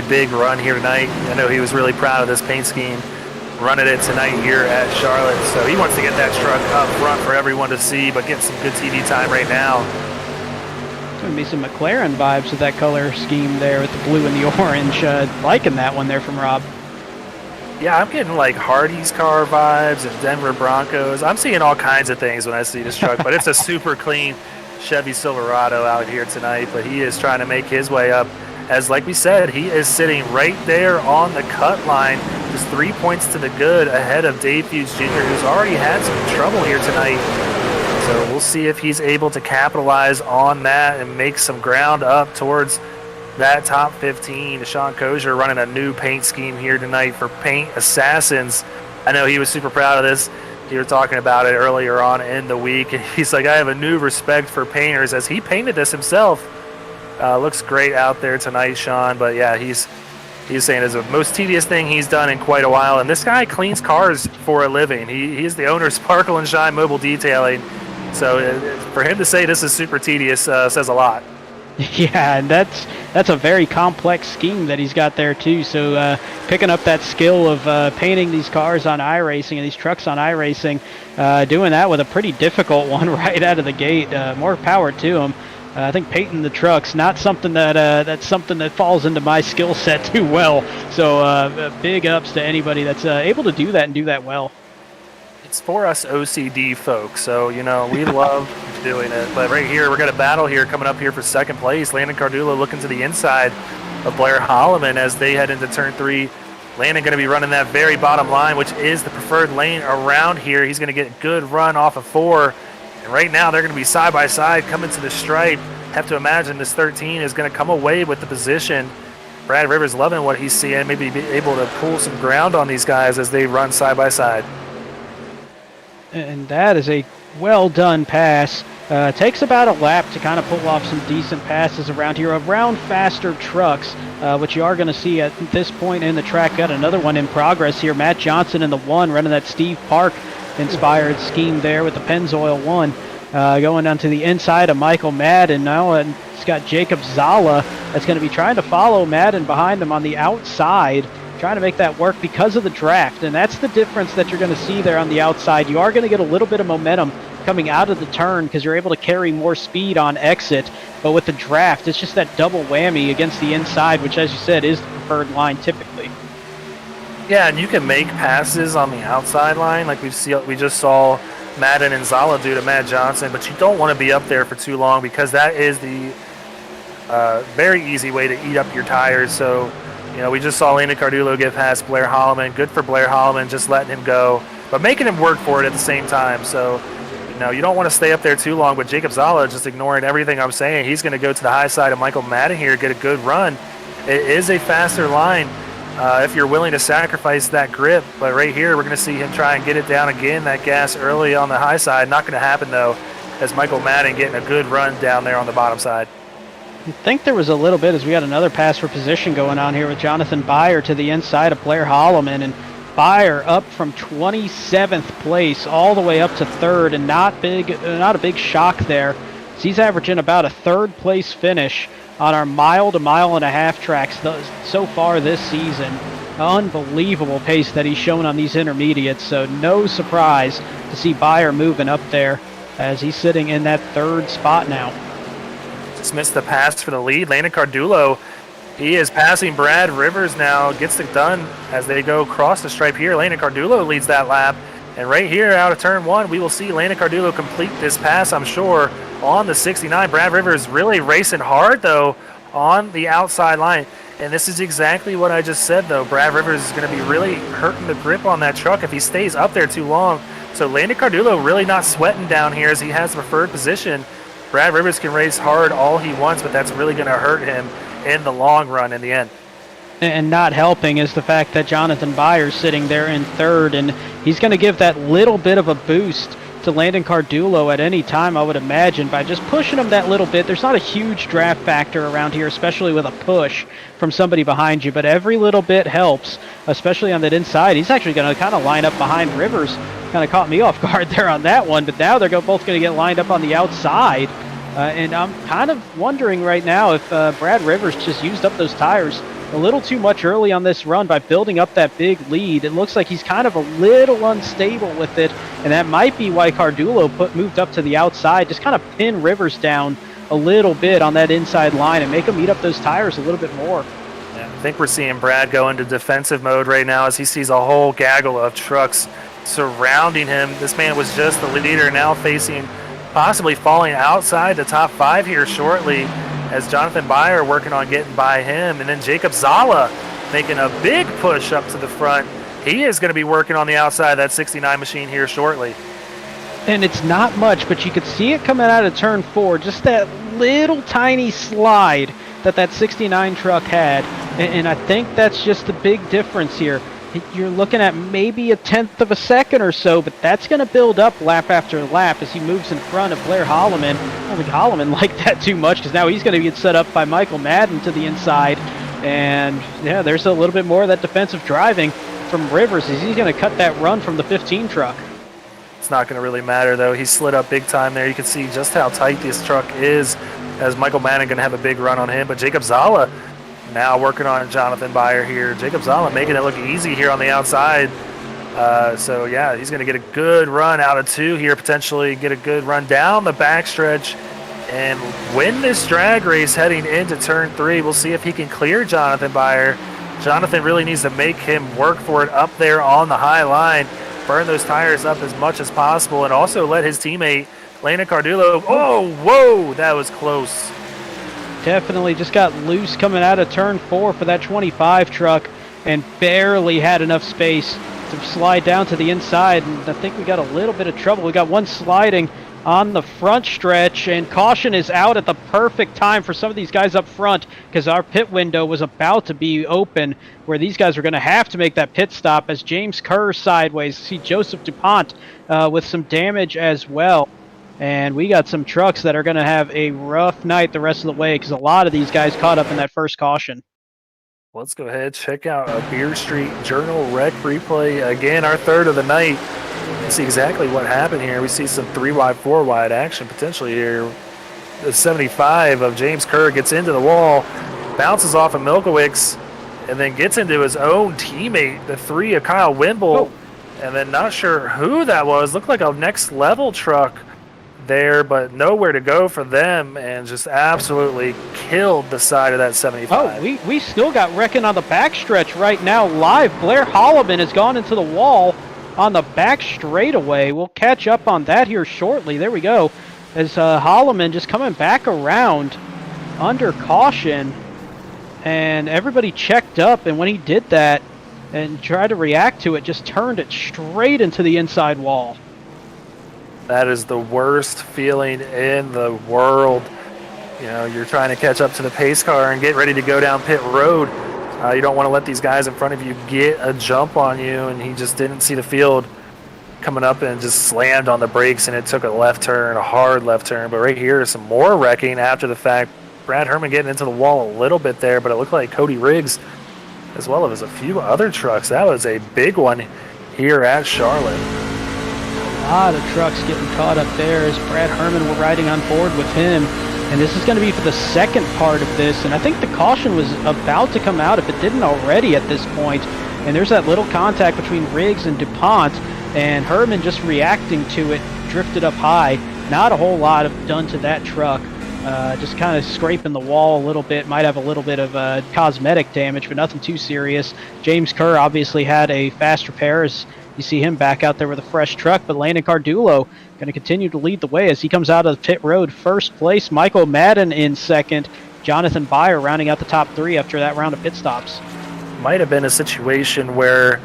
A: big run here tonight. I know he was really proud of this paint scheme, running it tonight here at Charlotte. So he wants to get that truck up front for everyone to see, but get some good TV time right now.
B: Going to be some McLaren vibes with that color scheme there with the blue and the orange. Liking that one there from Rob.
A: Yeah, I'm getting like Hardy's car vibes and Denver Broncos. I'm seeing all kinds of things when I see this truck, but it's a super clean Chevy Silverado out here tonight. But he is trying to make his way up. As like we said, he is sitting right there on the cut line, just 3 points to the good ahead of Dave Hughes Jr., who's already had some trouble here tonight. So we'll see if he's able to capitalize on that and make some ground up towards that top 15. Sean Kozier running a new paint scheme here tonight for Paint Assassins. I know he was super proud of this. You were talking about it earlier on in the week. He's like, I have a new respect for painters, as he painted this himself. Looks great out there tonight, Sean. But yeah, he's saying it's the most tedious thing he's done in quite a while. And this guy cleans cars for a living. He is the owner of Sparkle and Shine Mobile Detailing. So for him to say this is super tedious says a lot.
B: Yeah, and that's a very complex scheme that he's got there too. So picking up that skill of painting these cars on iRacing and these trucks on iRacing, doing that with a pretty difficult one right out of the gate. More power to him. I think painting the truck's not something that's something that falls into my skill set too well. So big ups to anybody that's able to do that and do that well.
A: It's for us OCD folks, so we love doing it. But right here, we're gonna battle here coming up here for second place. Landon Cardulo looking to the inside of Blair Holloman as they head into turn 3. Landon going to be running that very bottom line, which is the preferred lane around here. He's going to get a good run off of 4. And right now, they're going to be side by side coming to the stripe. Have to imagine this 13 is going to come away with the position. Brad Rivers loving what he's seeing, maybe be able to pull some ground on these guys as they run side by side.
B: And that is a well done pass. Takes about a lap to kind of pull off some decent passes around here, around faster trucks, which you are going to see at this point in the track. Got another one in progress here. Matt Johnson in the 1, running that Steve Park inspired scheme there with the Pennzoil 1. Going down to the inside of Michael Madden now, and it's got Jacob Zala that's going to be trying to follow Madden behind him on the outside, trying to make that work because of the draft. And that's the difference that you're going to see there on the outside. You are going to get a little bit of momentum coming out of the turn because you're able to carry more speed on exit. But with the draft, it's just that double whammy against the inside, which, as you said, is the preferred line typically.
A: Yeah, and you can make passes on the outside line like we just saw Madden and Zala do to Matt Johnson, but you don't want to be up there for too long because that is the very easy way to eat up your tires. So, we just saw Landon Cardulo get past Blair Holloman. Good for Blair Holloman, just letting him go, but making him work for it at the same time. So, you don't want to stay up there too long, but Jacob Zala just ignoring everything I'm saying. He's going to go to the high side of Michael Madden here, get a good run. It is a faster line if you're willing to sacrifice that grip, but right here we're going to see him try and get it down again, that gas early on the high side. Not going to happen, though, as Michael Madden getting a good run down there on the bottom side.
B: I think there was a little bit as we had another pass for position going on here with Jonathan Byer to the inside of Blair Holloman, and Byer up from 27th place all the way up to 3rd, and not a big shock there. So he's averaging about a 3rd place finish on our mile to mile and a half tracks so far this season. Unbelievable pace that he's shown on these intermediates, so no surprise to see Byer moving up there as he's sitting in that 3rd spot now.
A: Just missed the pass for the lead. Landon Cardulo, he is passing Brad Rivers now, gets it done as they go across the stripe here. Landon Cardulo leads that lap, and right here out of turn 1, we will see Landon Cardulo complete this pass, I'm sure, on the 69. Brad Rivers really racing hard, though, on the outside line. And this is exactly what I just said, though. Brad Rivers is going to be really hurting the grip on that truck if he stays up there too long. So Landon Cardulo really not sweating down here as he has the preferred position. Brad Rivers can race hard all he wants, but that's really going to hurt him in the long run in the end.
B: And not helping is the fact that Jonathan Byer's sitting there in 3rd, and he's going to give that little bit of a boost to Landon Cardulo at any time, I would imagine, by just pushing him that little bit. There's not a huge draft factor around here, especially with a push from somebody behind you, but every little bit helps, especially on that inside. He's actually going to kind of line up behind Rivers. Kind of caught me off guard there on that one, but now they're both going to get lined up on the outside. And I'm kind of wondering right now if Brad Rivers just used up those tires a little too much early on this run by building up that big lead. It looks like he's kind of a little unstable with it, and that might be why Cardulo moved up to the outside, just kind of pin Rivers down a little bit on that inside line and make him eat up those tires a little bit more.
A: Yeah, I think we're seeing Brad go into defensive mode right now as he sees a whole gaggle of trucks surrounding him. This man was just the leader, now facing possibly falling outside the top 5 here shortly as Jonathan Byer working on getting by him. And then Jacob Zala making a big push up to the front. He is going to be working on the outside of that 69 machine here shortly.
B: And it's not much, but you could see it coming out of turn 4, just that little tiny slide that 69 truck had. And I think that's just the big difference here. You're looking at maybe a 1/10 of a second or so, but that's going to build up lap after lap as he moves in front of Blair Holloman. I don't think Holloman liked that too much because now he's going to get set up by Michael Madden to the inside. And yeah, there's a little bit more of that defensive driving from Rivers as he's going to cut that run from the 15 truck.
A: It's not going to really matter, though. He slid up big time there. You can see just how tight this truck is as Michael Madden going to have a big run on him. But Jacob Zala now working on Jonathan Byer here. Jacob Zala making it look easy here on the outside. So, yeah, he's going to get a good run out of 2 here, potentially get a good run down the backstretch and win this drag race heading into turn 3. We'll see if he can clear Jonathan Byer. Jonathan really needs to make him work for it up there on the high line, burn those tires up as much as possible, and also let his teammate Landon Cardullo, oh, whoa, that was close.
B: Definitely just got loose coming out of turn 4 for that 25 truck and barely had enough space to slide down to the inside, and I think we got a little bit of trouble. We got one sliding on the front stretch, and caution is out at the perfect time for some of these guys up front because our pit window was about to be open where these guys are going to have to make that pit stop as James Kerr sideways. See Joseph DuPont with some damage as well. And we got some trucks that are going to have a rough night the rest of the way because a lot of these guys caught up in that first caution.
A: Let's go ahead, check out a Beer Street Journal Rec replay. Again, our third of the night. You see exactly what happened here. We see some 3 wide, 4 wide action potentially here. The 75 of James Kerr gets into the wall, bounces off of Milkowicz, and then gets into his own teammate, the 3 of Kyle Wimble. And then not sure who that was. Looked like a next level truck there, but nowhere to go for them, and just absolutely killed the side of that 75.
B: Oh, we still got wrecking on the backstretch right now live. Blair Holloman has gone into the wall on the back straightaway. We'll catch up on that here shortly. There we go. As Holloman just coming back around under caution, and everybody checked up, and when he did that and tried to react to it, just turned it straight into the inside wall.
A: That is the worst feeling in the world. You know, you're trying to catch up to the pace car and get ready to go down pit road. You don't want to let these guys in front of you get a jump on you, and he just didn't see the field coming up and just slammed on the brakes, and it took a left turn, a hard left turn. But right here is some more wrecking after the fact. Brad Herman getting into the wall a little bit there, but it looked like Cody Riggs, as well as a few other trucks. That was a big one here at Charlotte.
B: A lot of trucks getting caught up there as Brad Herman were riding on board with him. And this is going to be for the second part of this. And I think the caution was about to come out if it didn't already at this point. And there's that little contact between Riggs and DuPont. And Herman just reacting to it, drifted up high. Not a whole lot of done to that truck. Just kind of scraping the wall a little bit. Might have a little bit of cosmetic damage, but nothing too serious. James Kerr obviously had a fast repair as you see him back out there with a fresh truck, but Landon Cardullo going to continue to lead the way as he comes out of the pit road. First place, Michael Madden in second. Jonathan Byer rounding out the top 3 after that round of pit stops.
A: Might have been a situation where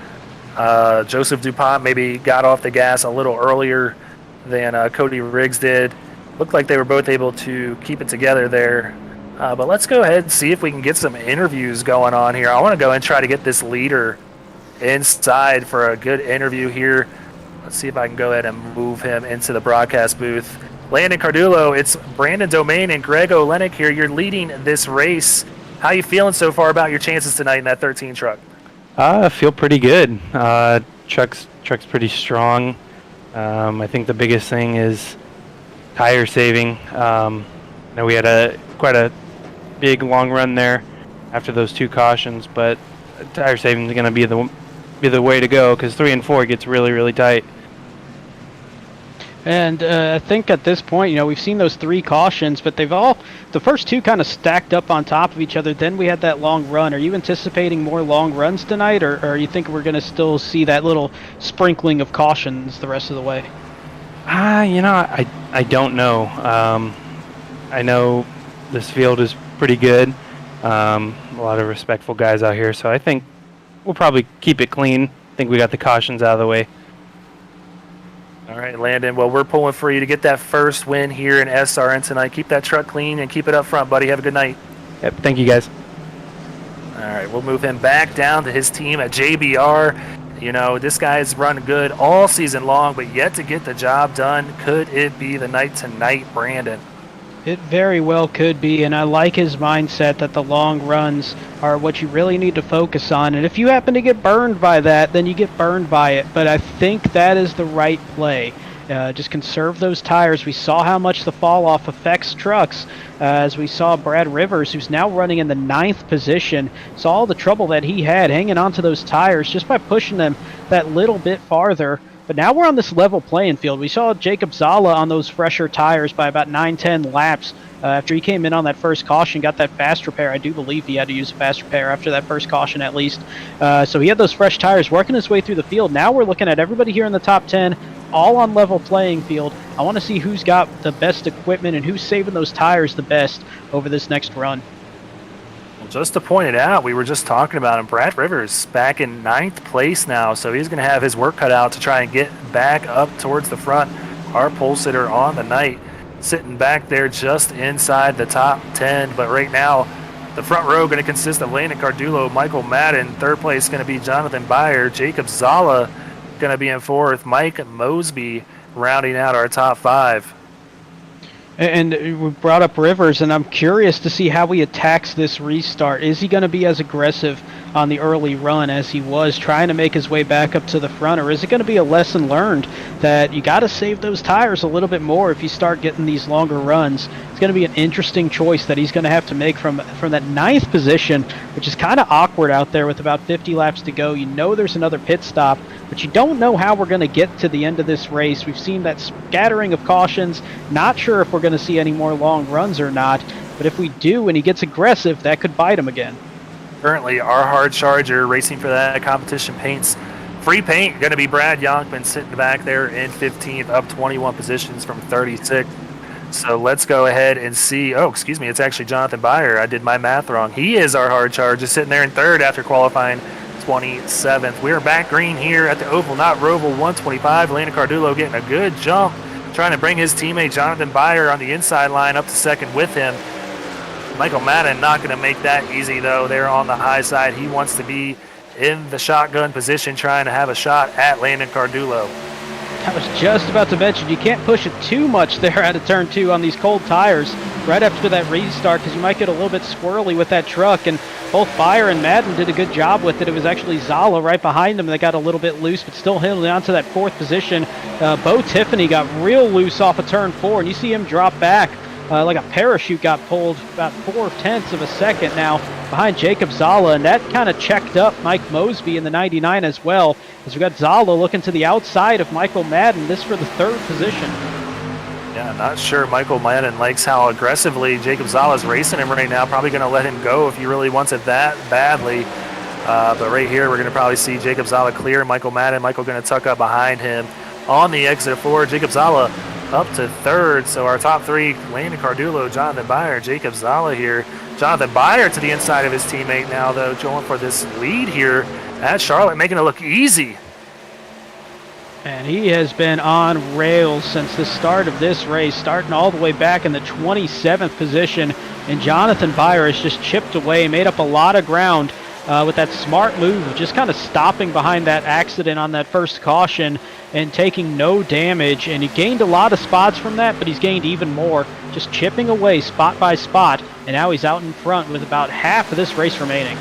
A: Joseph DuPont maybe got off the gas a little earlier than Cody Riggs did. Looked like they were both able to keep it together there. But let's go ahead and see if we can get some interviews going on here. I want to go and try to get this leader inside for a good interview here. Let's see if I can go ahead and move him into the broadcast booth. Landon Cardullo, it's Brandon Domain and Greg Olenek here. You're leading this race. How you feeling so far about your chances tonight in that 13 truck?
D: I feel pretty good. Truck's pretty strong. I think the biggest thing is tire saving. We had quite a big long run there after those 2 cautions, but tire saving is going to be the way to go because 3 and 4 gets really, really tight.
B: And I think at this point, we've seen those 3 cautions, but the first 2 kind of stacked up on top of each other. Then we had that long run. Are you anticipating more long runs tonight, or you think we're going to still see that little sprinkling of cautions the rest of the way?
D: I don't know. I know this field is pretty good. A lot of respectful guys out here, so I think we'll probably keep it clean. I think we got the cautions out of the way.
A: All right, Landon. Well, we're pulling for you to get that first win here in SRN tonight. Keep that truck clean and keep it up front, buddy. Have a good night.
D: Yep, thank you, guys.
A: All right, we'll move him back down to his team at JBR. This guy's run good all season long, but yet to get the job done. Could it be the night tonight, Brandon?
B: It very well could be, and I like his mindset that the long runs are what you really need to focus on. And if you happen to get burned by that, then you get burned by it. But I think that is the right play. Just conserve those tires. We saw how much the fall off affects trucks, as we saw Brad Rivers, who's now running in the 9th position, saw all the trouble that he had hanging onto those tires just by pushing them that little bit farther. But now we're on this level playing field. We saw Jacob Zala on those fresher tires by about 9-10 laps after he came in on that first caution, got that fast repair. I do believe he had to use a fast repair after that first caution at least. So he had those fresh tires working his way through the field. Now we're looking at everybody here in the top 10, all on level playing field. I want to see who's got the best equipment and who's saving those tires the best over this next run.
A: Just to point it out, we were just talking about him. Brad Rivers back in 9th place now, so he's going to have his work cut out to try and get back up towards the front. Our pole sitter on the night, sitting back there just inside the top 10. But right now, the front row going to consist of Landon Cardulo, Michael Madden. 3rd place going to be Jonathan Byer. Jacob Zala going to be in 4th. Mike Mosby rounding out our top 5.
B: And we brought up Rivers, and I'm curious to see how he attacks this restart. Is he going to be as aggressive on the early run as he was trying to make his way back up to the front, or is it going to be a lesson learned that you got to save those tires a little bit more if you start getting these longer runs? It's going to be an interesting choice that he's going to have to make from that 9th position, which is kind of awkward out there with about 50 laps to go. You know there's another pit stop, but you don't know how we're going to get to the end of this race. We've seen that scattering of cautions. Not sure if we're going to see any more long runs or not, but if we do and he gets aggressive, that could bite him again.
A: Currently, our hard charger racing for that competition paints. Free paint going to be Brad Yonkman sitting back there in 15th, up 21 positions from 36. So let's go ahead and see. Oh, excuse me, it's actually Jonathan Byer. I did my math wrong. He is our hard charger, sitting there in 3rd after qualifying 27th. We are back green here at the Oval, not Roval 125. Landon Cardulo getting a good jump, trying to bring his teammate Jonathan Byer on the inside line up to 2nd with him. Michael Madden not going to make that easy, though. They're on the high side. He wants to be in the shotgun position, trying to have a shot at Landon Cardulo.
B: I was just about to mention, you can't push it too much there out of turn 2 on these cold tires right after that restart, because you might get a little bit squirrely with that truck, and both Byer and Madden did a good job with it. It was actually Zala right behind them that got a little bit loose, but still held on to that 4th position. Bo Tiffany got real loose off of turn 4, and you see him drop back. Like a parachute got pulled about 4/10 of a second now behind Jacob Zala, and that kind of checked up Mike Mosby in the 99 as well, as we got Zala looking to the outside of Michael Madden, this for the 3rd position.
A: Yeah, I'm not sure Michael Madden likes how aggressively Jacob Zala's racing him right now. Probably going to let him go if he really wants it that badly. But right here, we're going to probably see Jacob Zala clear Michael Madden. Michael going to tuck up behind him on the exit 4. Jacob Zala up to 3rd. So our top 3, Landon Cardulo, Jonathan Byer, Jacob Zala here. Jonathan Byer to the inside of his teammate now, though, going for this lead here at Charlotte, making it look easy.
B: And he has been on rails since the start of this race, starting all the way back in the 27th position. And Jonathan Byer has just chipped away, made up a lot of ground with that smart move of just kind of stopping behind that accident on that first caution and taking no damage. And he gained a lot of spots from that, but he's gained even more, just chipping away spot by spot. And now he's out in front with about half of this race remaining.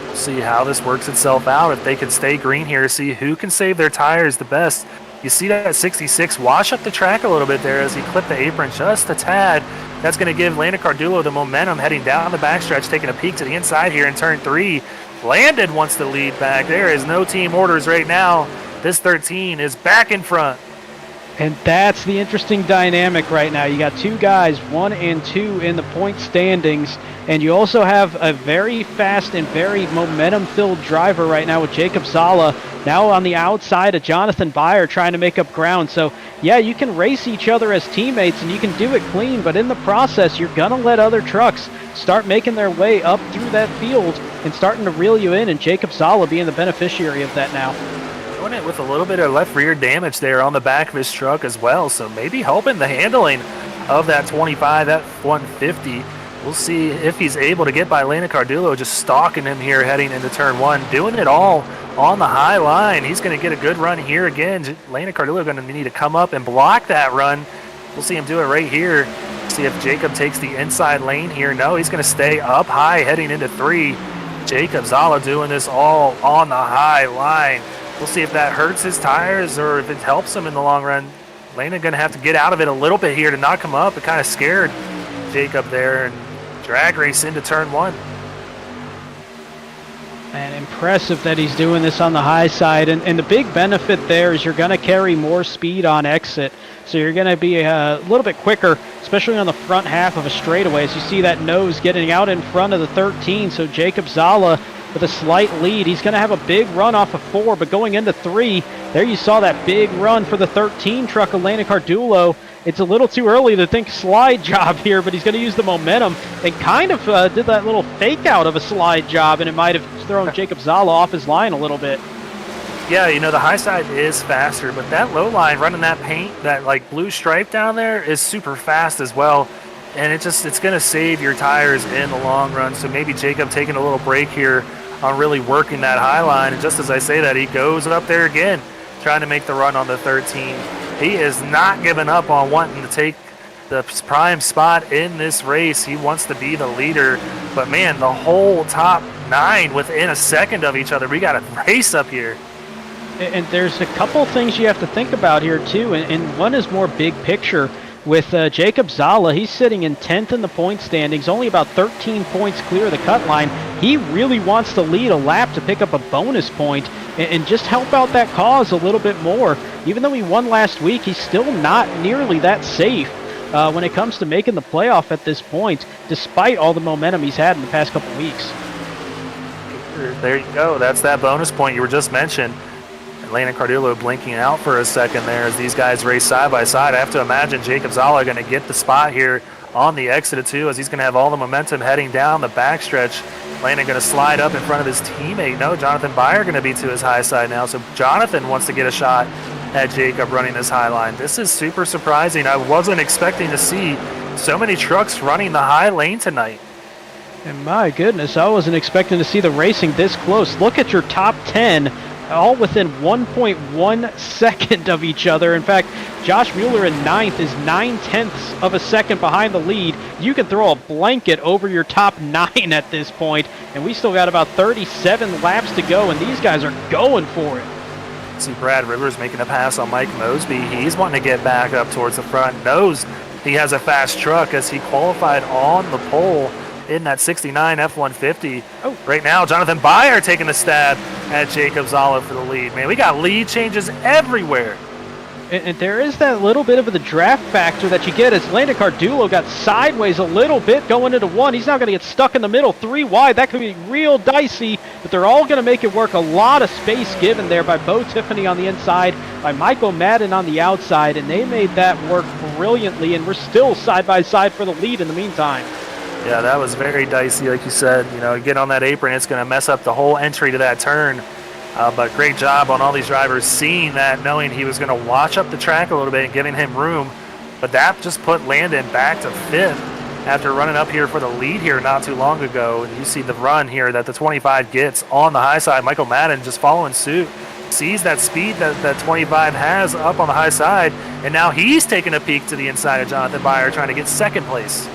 A: We'll see how this works itself out. If they can stay green here, see who can save their tires the best. You see that 66 wash up the track a little bit there as he clipped the apron just a tad. That's going to give Landon Cardulo the momentum heading down the backstretch, taking a peek to the inside here in turn 3. Landon wants to lead back. There is no team orders right now. This 13 is back in front.
B: And that's the interesting dynamic right now. You got 2 guys, 1 and 2 in the point standings, and you also have a very fast and very momentum-filled driver right now with Jacob Zala now on the outside of Jonathan Byer trying to make up ground. So, yeah, you can race each other as teammates and you can do it clean, but in the process, you're going to let other trucks start making their way up through that field and starting to reel you in, and Jacob Zala being the beneficiary of that now.
A: Doing it with a little bit of left rear damage there on the back of his truck as well, so maybe helping the handling of that 25, that 150. We'll see if he's able to get by Landon Cardulo, just stalking him here heading into turn 1, doing it all on the high line. He's going to get a good run here again. Landon Cardulo going to need to come up and block that run. We'll see him do it right here. See if Jacob takes the inside lane here. No, he's going to stay up high heading into 3. Jacob Zala doing this all on the high line. We'll see if that hurts his tires or if it helps him in the long run. Landon going to have to get out of it a little bit here to knock him up. It kind of scared Jacob there and drag race into turn 1.
B: And impressive that he's doing this on the high side. And the big benefit there is you're going to carry more speed on exit. So you're going to be a little bit quicker, especially on the front half of a straightaway. As you see that nose getting out in front of the 13. So Jacob Zala with a slight lead. He's going to have a big run off of 4, but going into 3, there you saw that big run for the 13 truck, Elena Cardulo. It's a little too early to think slide job here, but he's going to use the momentum and kind of did that little fake out of a slide job, and it might have thrown Jacob Zala off his line a little bit.
A: Yeah, the high side is faster, but that low line running that paint, that like blue stripe down there is super fast as well. And it's going to save your tires in the long run. So maybe Jacob taking a little break here on really working that high line. And just as I say that, he goes up there again, trying to make the run on the 13. He is not giving up on wanting to take the prime spot in this race. He wants to be the leader. But, man, the whole top 9 within a second of each other. We got a race up here.
B: And there's a couple things you have to think about here, too. And one is more big picture. With Jacob Zala, he's sitting in 10th in the point standings, only about 13 points clear of the cut line. He really wants to lead a lap to pick up a bonus point and just help out that cause a little bit more. Even though he won last week, he's still not nearly that safe when it comes to making the playoff at this point, despite all the momentum he's had in the past couple weeks.
A: There you go. That's that bonus point you were just mentioned. Elena Cardulo blinking out for a second there as these guys race side by side. I have to imagine Jacob Zala going to get the spot here on the exit of 2 as he's going to have all the momentum heading down the backstretch. Elena going to slide up in front of his teammate. No, Jonathan Byer going to be to his high side now. So Jonathan wants to get a shot at Jacob running this high line. This is super surprising. I wasn't expecting to see so many trucks running the high lane tonight.
B: And my goodness, I wasn't expecting to see the racing this close. Look at your top 10. All within 1.1 second of each other. In fact, Josh Mueller in 9th is 9/10 of a second behind the lead. You can throw a blanket over your top 9 at this point, and we still got about 37 laps to go, and these guys are going for it.
A: See Brad Rivers making a pass on Mike Mosby. He's wanting to get back up towards the front. Knows he has a fast truck as he qualified on the pole in that 69 F-150. Oh. Right now, Jonathan Byer taking a stab at Jacob Zala for the lead. Man, we got lead changes everywhere.
B: And there is that little bit of the draft factor that you get as Landon Cardulo got sideways a little bit going into 1. He's now going to get stuck in the middle, 3 wide. That could be real dicey, but they're all going to make it work. A lot of space given there by Bo Tiffany on the inside, by Michael Madden on the outside, and they made that work brilliantly, and we're still side by side for the lead in the meantime.
A: Yeah, that was very dicey, like you said. Get on that apron, it's going to mess up the whole entry to that turn. But great job on all these drivers seeing that, knowing he was going to watch up the track a little bit and giving him room. But that just put Landon back to 5th after running up here for the lead here not too long ago. And you see the run here that the 25 gets on the high side. Michael Madden just following suit, sees that speed that 25 has up on the high side, and now he's taking a peek to the inside of Jonathan Byer trying to get 2nd place.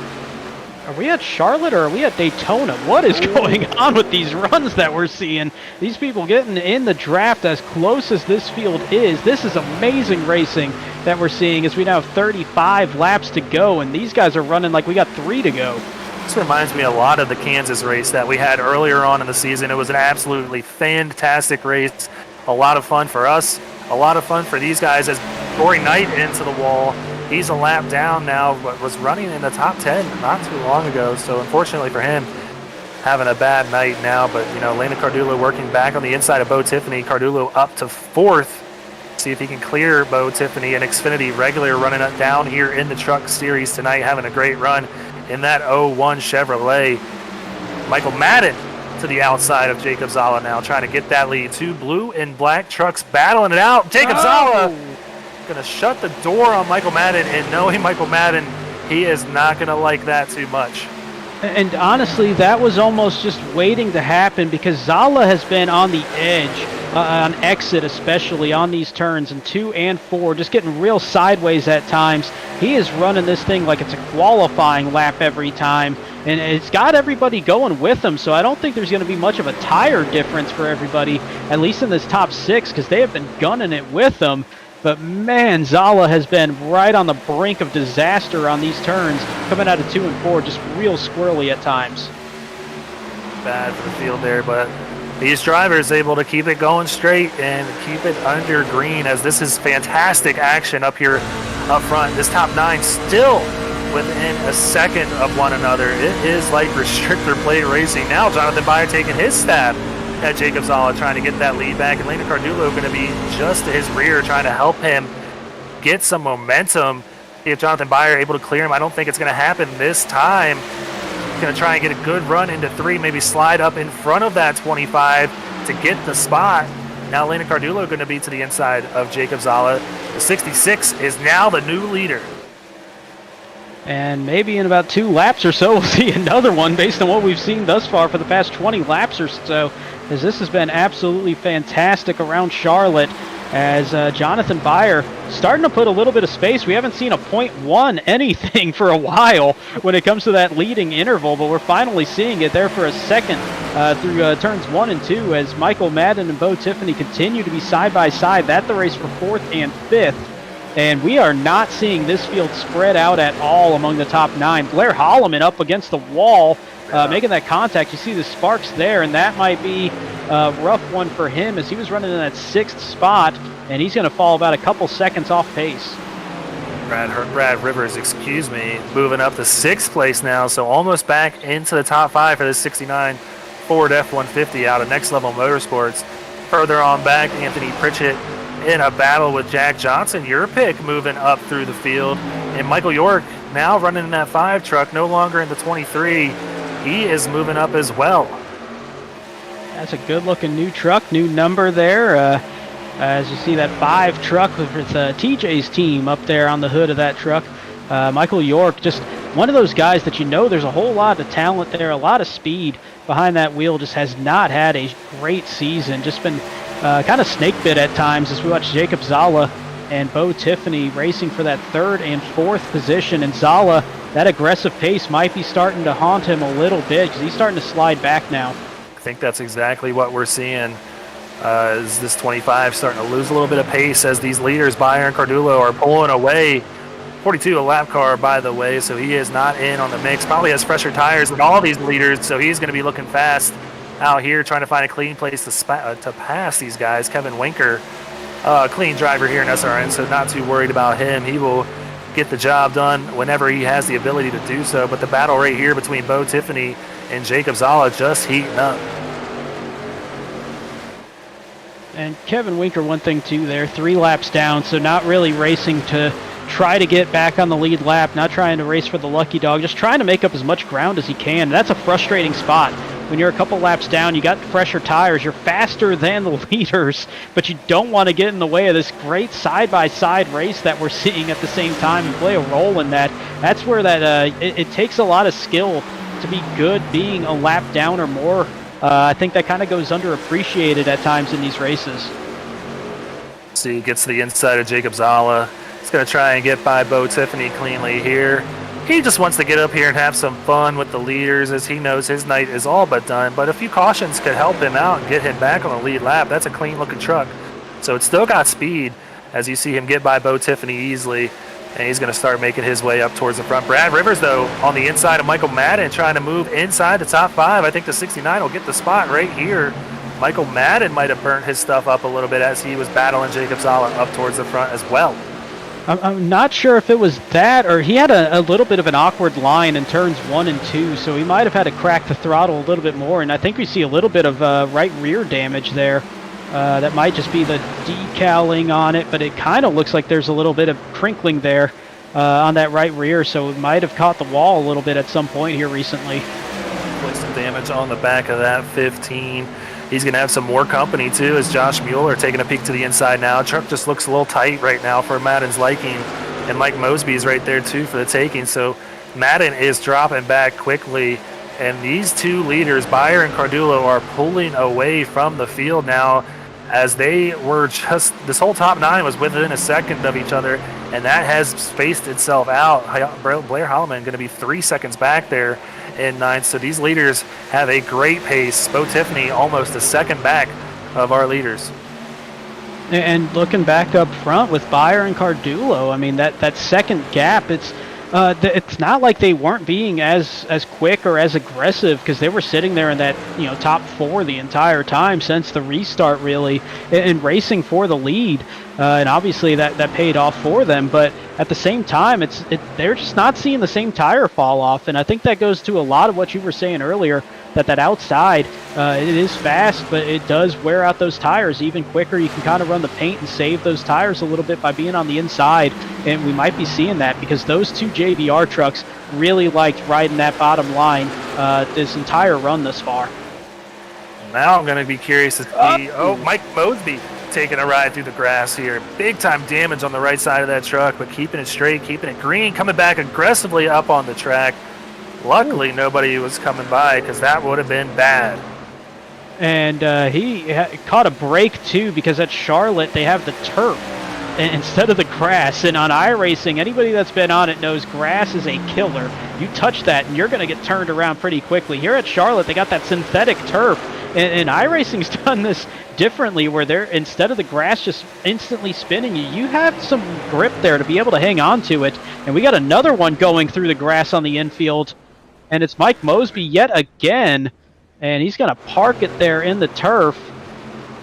B: Are we at Charlotte or are we at Daytona? What is going on with these runs that we're seeing? These people getting in the draft as close as this field is. This is amazing racing that we're seeing as we now have 35 laps to go, and these guys are running like we got 3 to go.
A: This reminds me a lot of the Kansas race that we had earlier on in the season. It was an absolutely fantastic race. A lot of fun for us, a lot of fun for these guys as Corey Knight into the wall. He's a lap down now, but was running in the top 10 not too long ago. So unfortunately for him, having a bad night now. But, Lena Cardulo working back on the inside of Bo Tiffany. Cardulo up to 4th. See if he can clear Bo Tiffany and Xfinity regular running up down here in the truck series tonight, having a great run in that 01 Chevrolet. Michael Madden to the outside of Jacob Zala now, trying to get that lead. 2 blue and black trucks battling it out. Jacob Zala going to shut the door on Michael Madden, and knowing Michael Madden, he is not going to like that too much.
B: And honestly, that was almost just waiting to happen because Zala has been on the edge, on exit especially, on these turns in 2 and 4, just getting real sideways at times. He is running this thing like it's a qualifying lap every time, and it's got everybody going with him, so I don't think there's going to be much of a tire difference for everybody, at least in this top 6, because they have been gunning it with him. But man, Zala has been right on the brink of disaster on these turns, coming out of 2 and 4, just real squirrely at times.
A: Bad for the field there, but these drivers able to keep it going straight and keep it under green, as this is fantastic action up here up front. This top 9 still within a second of one another. It is like restrictor plate racing. Now Jonathan Byer taking his stab at Jacob Zala, trying to get that lead back, and Landon Cardulo going to be just to his rear, trying to help him get some momentum. If Jonathan Byer able to clear him, I don't think it's going to happen this time. He's going to try and get a good run into 3, maybe slide up in front of that 25 to get the spot. Now Landon Cardulo going to be to the inside of Jacob Zala. The 66 is now the new leader.
B: And maybe in about 2 laps or so, we'll see another one based on what we've seen thus far for the past 20 laps or so, as this has been absolutely fantastic around Charlotte, as Jonathan Byer starting to put a little bit of space. We haven't seen a .1 anything for a while when it comes to that leading interval, but we're finally seeing it there for a second through turns 1 and 2, as Michael Madden and Bo Tiffany continue to be side by side. That's the race for 4th and 5th. And we are not seeing this field spread out at all among the top 9. Blair Holloman up against the wall, making that contact. You see the sparks there, and that might be a rough one for him, as he was running in that 6th spot, and he's going to fall about a couple seconds off pace.
A: Brad Rivers, moving up to 6th place now, so almost back into the top 5 for this 69 Ford F-150 out of Next Level Motorsports. Further on back, Anthony Pritchett in a battle with Jack Johnson. Your pick moving up through the field. And Michael York now running in that 5 truck, no longer in the 23. He is moving up as well.
B: That's a good-looking new truck, new number there. As you see that 5 truck with TJ's team up there on the hood of that truck. Michael York, just one of those guys that there's a whole lot of talent there, a lot of speed behind that wheel, just has not had a great season. Just been kind of snake bit at times as we watch Jacob Zala and Bo Tiffany racing for that 3rd and 4th position. And Zala, that aggressive pace might be starting to haunt him a little bit, because he's starting to slide back now.
A: I think that's exactly what we're seeing. Is this 25 starting to lose a little bit of pace as these leaders, Byer and Cardulo, are pulling away. 42 a lap car, by the way, so he is not in on the mix. Probably has fresher tires than all these leaders, so he's going to be looking fast out here, trying to find a clean place to pass these guys. Kevin Winker, clean driver here in SRN, so not too worried about him. He will get the job done whenever he has the ability to do so. But the battle right here between Bo Tiffany and Jacob Zala just heating up.
B: And Kevin Winker, one thing too there, 3 laps down, so not really racing to try to get back on the lead lap, not trying to race for the lucky dog, just trying to make up as much ground as he can. That's a frustrating spot. When you're a couple laps down, you got fresher tires, you're faster than the leaders, but you don't want to get in the way of this great side-by-side race that we're seeing at the same time and play a role in that. That's where that it takes a lot of skill to be good being a lap down or more. I think that kind of goes underappreciated at times in these races.
A: See, gets to the inside of Jacob Zala. He's going to try and get by Bo Tiffany cleanly here. He just wants to get up here and have some fun with the leaders, as he knows his night is all but done. But a few cautions could help him out and get him back on the lead lap. That's a clean-looking truck. So it's still got speed, as you see him get by Bo Tiffany easily. And he's going to start making his way up towards the front. Brad Rivers, though, on the inside of Michael Madden, trying to move inside the top 5. I think the 69 will get the spot right here. Michael Madden might have burnt his stuff up a little bit as he was battling Jacob Zala up towards the front as well.
B: I'm not sure if it was that, or he had a little bit of an awkward line in turns 1 and 2, so he might have had to crack the throttle a little bit more, and I think we see a little bit of right rear damage there. That might just be the decaling on it, but it kind of looks like there's a little bit of crinkling there on that right rear, so it might have caught the wall a little bit at some point here recently.
A: Put some damage on the back of that 15. He's going to have some more company, too, as Josh Mueller taking a peek to the inside now. Truck just looks a little tight right now for Madden's liking. And Mike Mosby's right there, too, for the taking. So Madden is dropping back quickly. And these 2 leaders, Byer and Cardulo, are pulling away from the field now, as they were just, this whole top 9 was within a second of each other. And that has spaced itself out. Blair Holloman going to be 3 seconds back there in 9th. So these leaders have a great pace. Bo Tiffany almost a second back of our leaders.
B: And looking back up front with Byer and Cardulo, I mean, that second gap, it's It's not like they weren't being as quick or as aggressive, because they were sitting there in that top four the entire time since the restart, really, and racing for the lead, and obviously that paid off for them. But at the same time, they're just not seeing the same tire fall off, and I think that goes to a lot of what you were saying earlier, that outside, it is fast, but it does wear out those tires even quicker. You can kind of run the paint and save those tires a little bit by being on the inside, and we might be seeing that because those two JBR trucks really liked riding that bottom line this entire run thus far.
A: Now I'm going to be curious to see, Mike Mosby taking a ride through the grass here. Big time damage on the right side of that truck, but keeping it straight, keeping it green, coming back aggressively up on the track. Luckily, nobody was coming by, because that would have been bad.
B: And he caught a break, too, because at Charlotte, they have the turf instead of the grass. And on iRacing, anybody that's been on it knows grass is a killer. You touch that, and you're going to get turned around pretty quickly. Here at Charlotte, they got that synthetic turf. And iRacing's done this differently, where they're, instead of the grass just instantly spinning you have some grip there to be able to hang on to it. And we got another one going through the grass on the infield. And it's Mike Mosby yet again, and he's going to park it there in the turf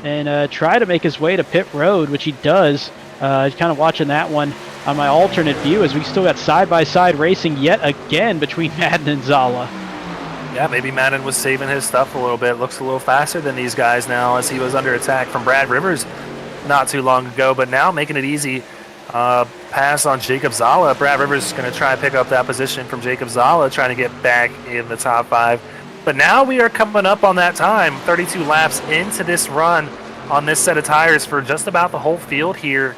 B: and try to make his way to pit road, which he does. Kind of watching that one on my alternate view, as we still got side-by-side racing yet again between Madden and Zala.
A: Yeah, maybe Madden was saving his stuff a little bit. Looks a little faster than these guys now, as he was under attack from Brad Rivers not too long ago, but now making it easy. Pass on Jacob Zala. Brad Rivers is going to try and pick up that position from Jacob Zala, trying to get back in the top 5. But now we are coming up on that time, 32 laps into this run on this set of tires for just about the whole field here.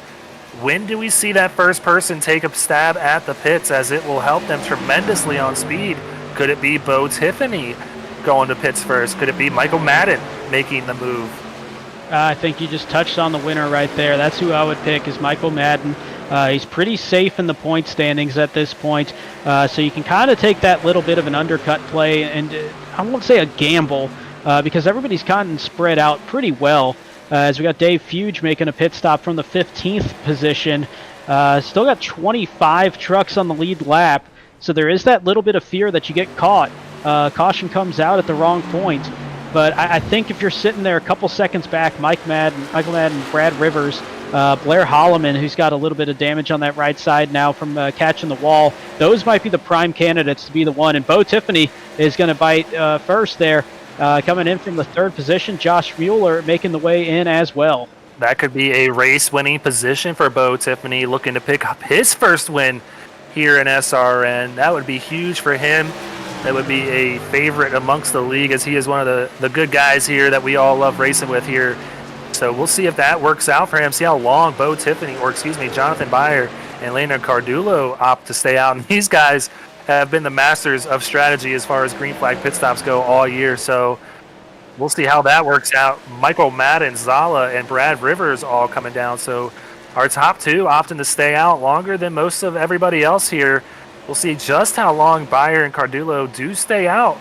A: When do we see that first person take a stab at the pits, as it will help them tremendously on speed? Could it be Bo Tiffany going to pits first? Could it be Michael Madden making the move?
B: I think you just touched on the winner right there. That's who I would pick, is Michael Madden. He's pretty safe in the point standings at this point, so you can kind of take that little bit of an undercut play, and I won't say a gamble, because everybody's kind of spread out pretty well, as we got Dave Fuge making a pit stop from the 15th position. Still got 25 trucks on the lead lap, so there is that little bit of fear that you get caught. Caution comes out at the wrong point. But I think if you're sitting there a couple seconds back, Michael Madden, Brad Rivers, Blair Holloman, who's got a little bit of damage on that right side now from catching the wall, those might be the prime candidates to be the one. And Bo Tiffany is going to bite first there. Coming in from the 3rd position, Josh Mueller making the way in as well.
A: That could be a race-winning position for Bo Tiffany, looking to pick up his first win here in SRN. That would be huge for him. That would be a favorite amongst the league, as he is one of the good guys here that we all love racing with here. So we'll see if that works out for him. See how long Jonathan Byer and Leonard Cardulo opt to stay out. And these guys have been the masters of strategy as far as green flag pit stops go all year. So we'll see how that works out. Michael Madden, Zala, and Brad Rivers all coming down. So our top 2 opting to stay out longer than most of everybody else here. We'll see just how long Byer and Cardulo do stay out.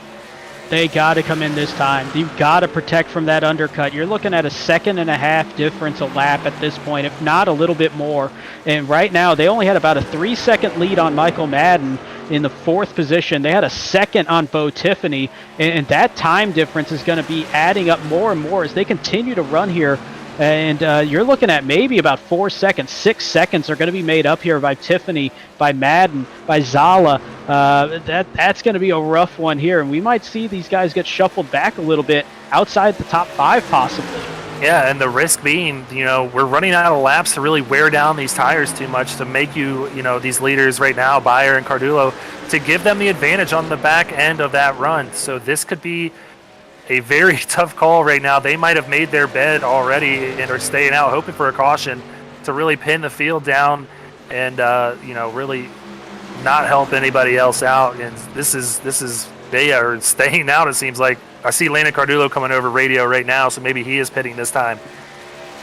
B: They got to come in this time. You've got to protect from that undercut. You're looking at a 1.5-second difference a lap at this point, if not a little bit more. And right now, they only had about a 3-second lead on Michael Madden in the 4th position. They had a second on Bo Tiffany, and that time difference is going to be adding up more and more as they continue to run here. And you're looking at maybe about 4 seconds, 6 seconds are going to be made up here by Tiffany, by Madden, by Zala. That's going to be a rough one here, and we might see these guys get shuffled back a little bit outside the top 5 possibly.
A: Yeah, and the risk being, we're running out of laps to really wear down these tires too much to make these leaders right now, Byer and Cardulo, to give them the advantage on the back end of that run. So this could be a very tough call right now. They might have made their bed already and are staying out, hoping for a caution to really pin the field down and really not help anybody else out. And they are staying out. It seems like I see Landon Cardulo coming over radio right now, so maybe he is pitting this time.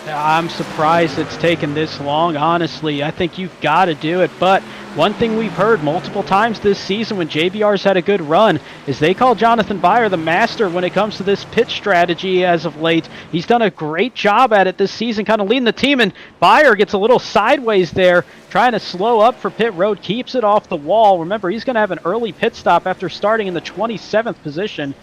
B: I'm surprised it's taken this long, honestly. I think you've got to do it, but one thing we've heard multiple times this season when JBR's had a good run is they call Jonathan Byer the master when it comes to this pit strategy as of late. He's done a great job at it this season, kind of leading the team, and Byer gets a little sideways there, trying to slow up for pit road, keeps it off the wall. Remember, he's going to have an early pit stop after starting in the 27th position.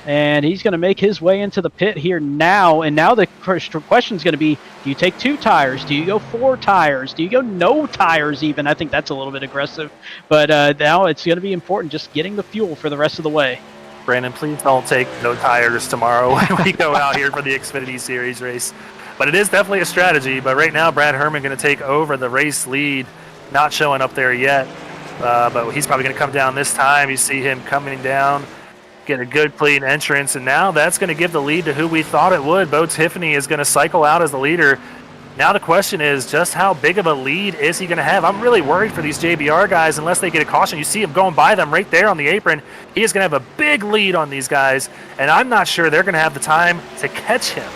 B: And he's going to make his way into the pit here now. And now the question is going to be, do you take 2 tires? Do you go 4 tires? Do you go no tires even? I think that's a little bit aggressive. But now it's going to be important just getting the fuel for the rest of the way.
A: Brandon, please don't take no tires tomorrow when we go out here for the Xfinity Series race. But it is definitely a strategy. But right now, Brad Herman going to take over the race lead. Not showing up there yet. But he's probably going to come down this time. You see him coming down. Get a good clean entrance, and now that's going to give the lead to who we thought it would. Bo Tiffany is going to cycle out as the leader. Now the question is just how big of a lead is he going to have? I'm really worried for these JBR guys unless they get a caution. You see him going by them right there on the apron. He is going to have a big lead on these guys, and I'm not sure they're going to have the time to catch him.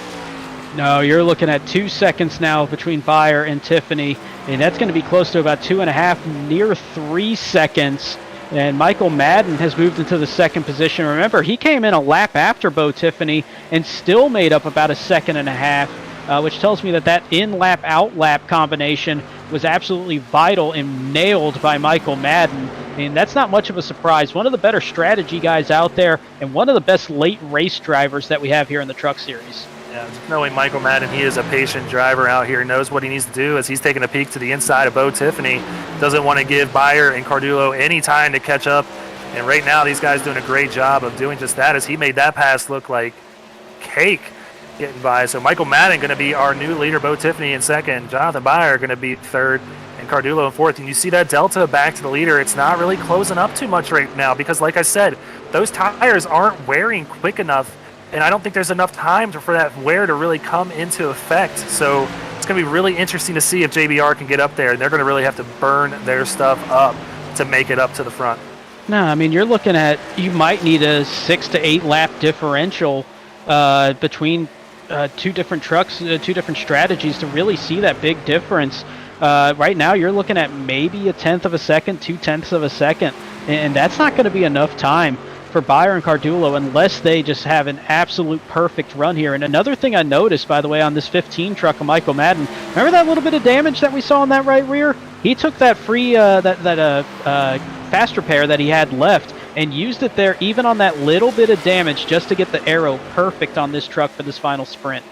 B: No, you're looking at 2 seconds now between Byer and Tiffany, and that's going to be close to about 2.5, near 3 seconds. And Michael Madden has moved into the second position. Remember, he came in a lap after Bo Tiffany and still made up about 1.5 seconds, which tells me that in-lap, out-lap combination was absolutely vital and nailed by Michael Madden. And that's not much of a surprise. One of the better strategy guys out there and one of the best late race drivers that we have here in the Truck Series.
A: Yeah, just knowing Michael Madden, he is a patient driver out here, knows what he needs to do as he's taking a peek to the inside of Bo Tiffany. Doesn't want to give Byer and Cardullo any time to catch up. And right now, these guys doing a great job of doing just that as he made that pass look like cake getting by. So Michael Madden going to be our new leader, Bo Tiffany in second. Jonathan Byer going to be third and Cardullo in fourth. And you see that delta back to the leader. It's not really closing up too much right now because, like I said, those tires aren't wearing quick enough. And I don't think there's enough time for that wear to really come into effect. So it's going to be really interesting to see if JBR can get up there. And they're going to really have to burn their stuff up to make it up to the front.
B: No, I mean, you're looking at, you might need a 6 to 8 lap differential between 2 different trucks, 2 different strategies to really see that big difference. Right now, you're looking at maybe 1/10 of a second, 2/10 of a second. And that's not going to be enough time for Byer and Cardullo unless they just have an absolute perfect run here. And another thing I noticed, by the way, on this 15 truck of Michael Madden, remember that little bit of damage that we saw in that right rear? He took that free fast repair that he had left and used it there even on that little bit of damage just to get the aero perfect on this truck for this final sprint.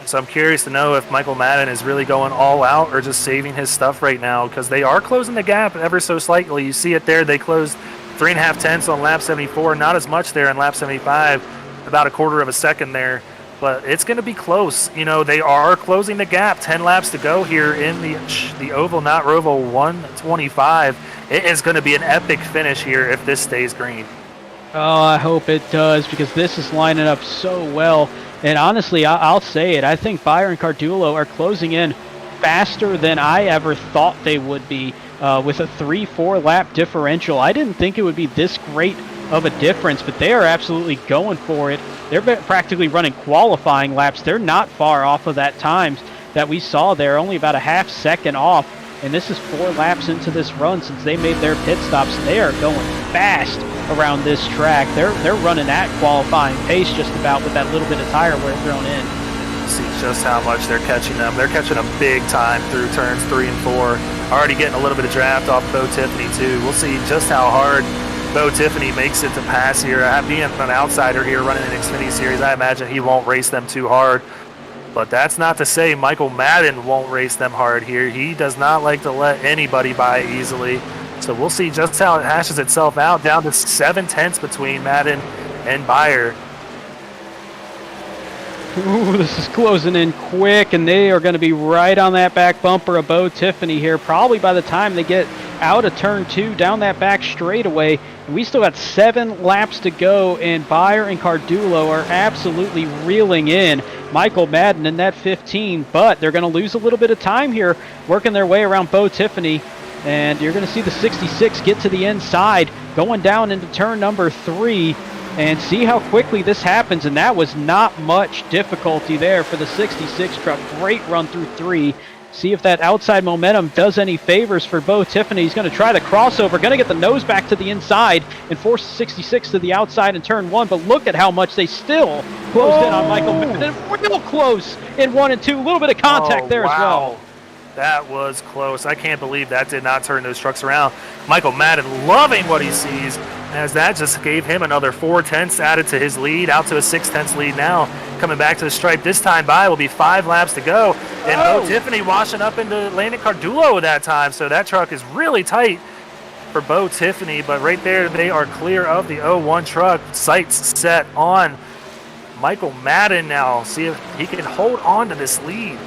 A: So I'm curious to know if Michael Madden is really going all out or just saving his stuff right now because they are closing the gap ever so slightly. You see it there. They closed 3.5 tenths on lap 74, not as much there in lap 75, about 1/4 of a second there, but it's going to be close. You know, they are closing the gap. 10 laps to go here in the Oval, not Roval 125. It is going to be an epic finish here if this stays green.
B: Oh, I hope it does because this is lining up so well. And honestly, I'll say it. I think Byer and Cardullo are closing in faster than I ever thought they would be. With a 3-4 lap differential. I didn't think it would be this great of a difference, but they are absolutely going for it. They're practically running qualifying laps. They're not far off of that times that we saw there, only about 1/2 second off. And this is 4 laps into this run since they made their pit stops. They are going fast around this track. They're running at qualifying pace just about with that little bit of tire wear thrown in.
A: See just how much they're catching them. They're catching them big time through turns 3 and 4. Already getting a little bit of draft off Bo Tiffany too. We'll see just how hard Bo Tiffany makes it to pass here. Being an outsider here running an Xfinity Series, I imagine he won't race them too hard. But that's not to say Michael Madden won't race them hard here. He does not like to let anybody by easily. So we'll see just how it hashes itself out, down to 7 tenths between Madden and Byer.
B: Ooh, this is closing in quick, and they are going to be right on that back bumper of Bo Tiffany here, probably by the time they get out of turn 2, down that back straightaway. And we still got 7 laps to go, and Byer and Cardullo are absolutely reeling in Michael Madden in that 15, but they're going to lose a little bit of time here working their way around Bo Tiffany. And you're going to see the 66 get to the inside, going down into turn number 3. And see how quickly this happens, and that was not much difficulty there for the 66 truck. Great run through 3, See if that outside momentum does any favors for Bo Tiffany. He's going to try the crossover, going to get the nose back to the inside and force 66 to the outside in turn 1. But look at how much they still closed in on Michael Madden. Real close in 1 and 2. A little bit of contact there as well.
A: That was close. I can't believe that did not turn those trucks around. Michael Madden loving what he sees, as that just gave him another 4/10 added to his lead, out to a 6/10 lead now. Coming back to the stripe this time by will be 5 laps to go. And Bo Tiffany washing up into Landon Cardulo that time, so that truck is really tight for Bo Tiffany. But right there, they are clear of the 0-1 truck. Sights set on Michael Madden now. See if he can hold on to this lead.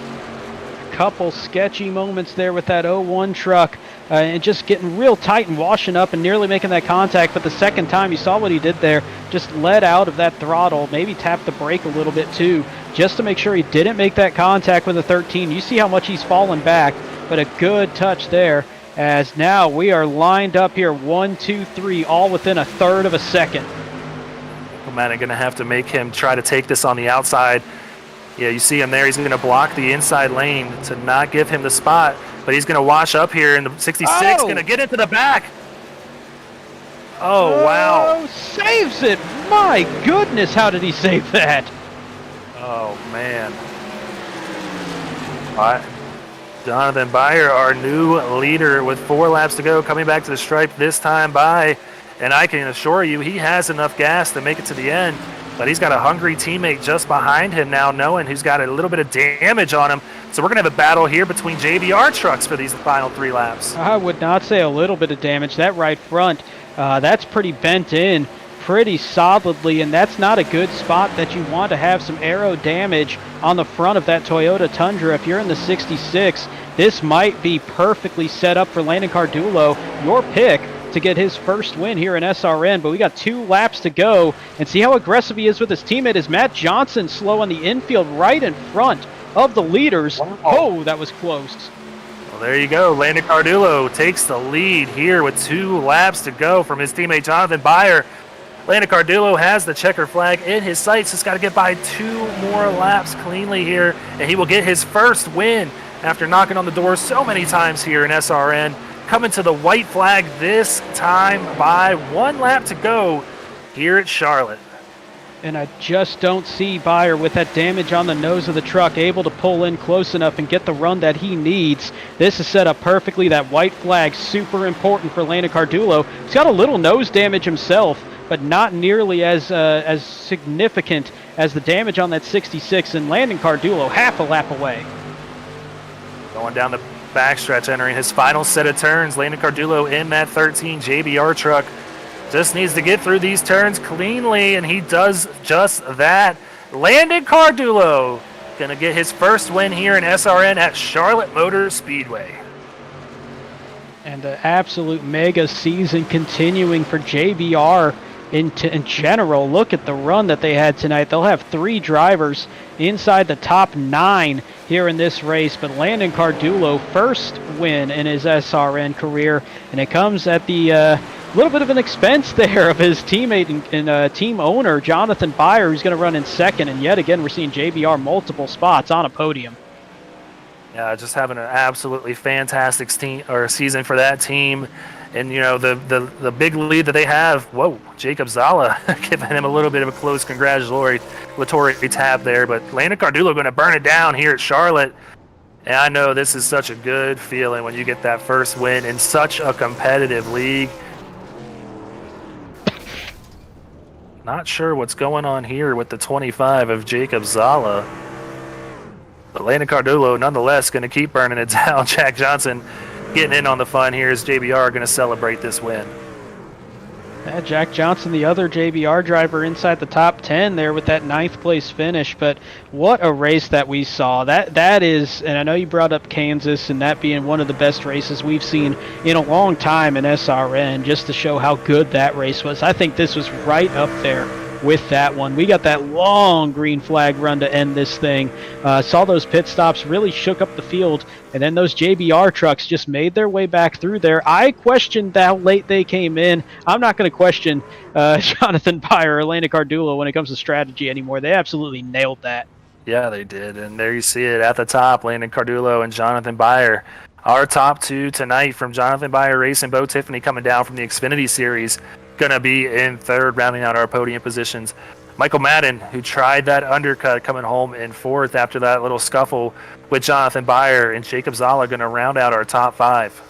B: Couple sketchy moments there with that 0-1 truck and just getting real tight and washing up and nearly making that contact. But the second time, you saw what he did there, just let out of that throttle, maybe tapped the brake a little bit too, just to make sure he didn't make that contact with the 13. You see how much he's fallen back, but a good touch there, as now we are lined up here 1, 2, 3, all within a third of a second.
A: Man, I'm going to have to make him try to take this on the outside. Yeah, you see him there. He's going to block the inside lane to not give him the spot, but he's going to wash up here, and the 66 going to get into the back. Oh, wow.
B: Saves it. My goodness, how did he save that?
A: Oh, man. All right. Jonathan Byer, our new leader, with 4 laps to go, coming back to the stripe this time by, and I can assure you he has enough gas to make it to the end. But he's got a hungry teammate just behind him now, knowing who's got a little bit of damage on him. So we're going to have a battle here between JBR trucks for these final 3 laps.
B: I would not say a little bit of damage. That right front, that's pretty bent in pretty solidly, and that's not a good spot that you want to have some aero damage on the front of that Toyota Tundra. If you're in the 66, this might be perfectly set up for Landon Cardulo, your pick, to get his first win here in SRN. But we got 2 laps to go, and see how aggressive he is with his teammate. Is Matt Johnson slow on the infield right in front of the leaders? Wow. Oh, that was close.
A: Well, there you go. Landon Cardulo takes the lead here with 2 laps to go from his teammate Jonathan Byer. Landon Cardulo has the checker flag in his sights. Just got to get by 2 more laps cleanly here, and he will get his first win after knocking on the door so many times here in SRN. Coming to the white flag this time by 1 lap to go here at Charlotte.
B: And I just don't see Byer, with that damage on the nose of the truck, able to pull in close enough and get the run that he needs. This is set up perfectly. That white flag, super important for Landon Cardulo. He's got a little nose damage himself, but not nearly as significant as the damage on that 66. And Landon Cardulo half a lap away.
A: Going down the backstretch, entering his final set of turns. Landon Cardulo in that 13 JBR truck just needs to get through these turns cleanly, and he does just that. Landon Cardulo gonna get his first win here in SRN at Charlotte Motor Speedway.
B: And an absolute mega season continuing for JBR in general. Look at the run that they had tonight. They'll have 3 drivers inside the top 9 here in this race, but Landon Cardulo, first win in his SRN career, and it comes at the little bit of an expense there of his teammate and team owner, Jonathan Byer, who's going to run in second, and yet again we're seeing JBR multiple spots on a podium.
A: Yeah, just having an absolutely fantastic season for that team. And, you know, the big lead that they have, whoa, Jacob Zala giving him a little bit of a close congratulatory tap there. But Landon Cardulo going to burn it down here at Charlotte. And I know this is such a good feeling when you get that first win in such a competitive league. Not sure what's going on here with the 25 of Jacob Zala. But Landon Cardulo, nonetheless, going to keep burning it down. Jack Johnson getting in on the fun here as JBR going to celebrate this win.
B: Yeah, Jack Johnson, the other JBR driver, inside the top 10 there with that 9th place finish. But what a race that we saw. That is, and I know you brought up Kansas and that being one of the best races we've seen in a long time in SRN, just to show how good that race was. I think this was right up there with that one. We got that long green flag run to end this thing. Saw those pit stops, really shook up the field, and then those JBR trucks just made their way back through there. I questioned how late they came in. I'm not going to question Jonathan Byer or Landon Cardulo when it comes to strategy anymore. They absolutely nailed that.
A: Yeah, they did. And there you see it at the top, Landon Cardulo and Jonathan Byer. Our top two tonight from Jonathan Byer Racing, Bo Tiffany coming down from the Xfinity Series, going to be in third, rounding out our podium positions. Michael Madden, who tried that undercut, coming home in fourth after that little scuffle with Jonathan Byer, and Jacob Zala going to round out our top five.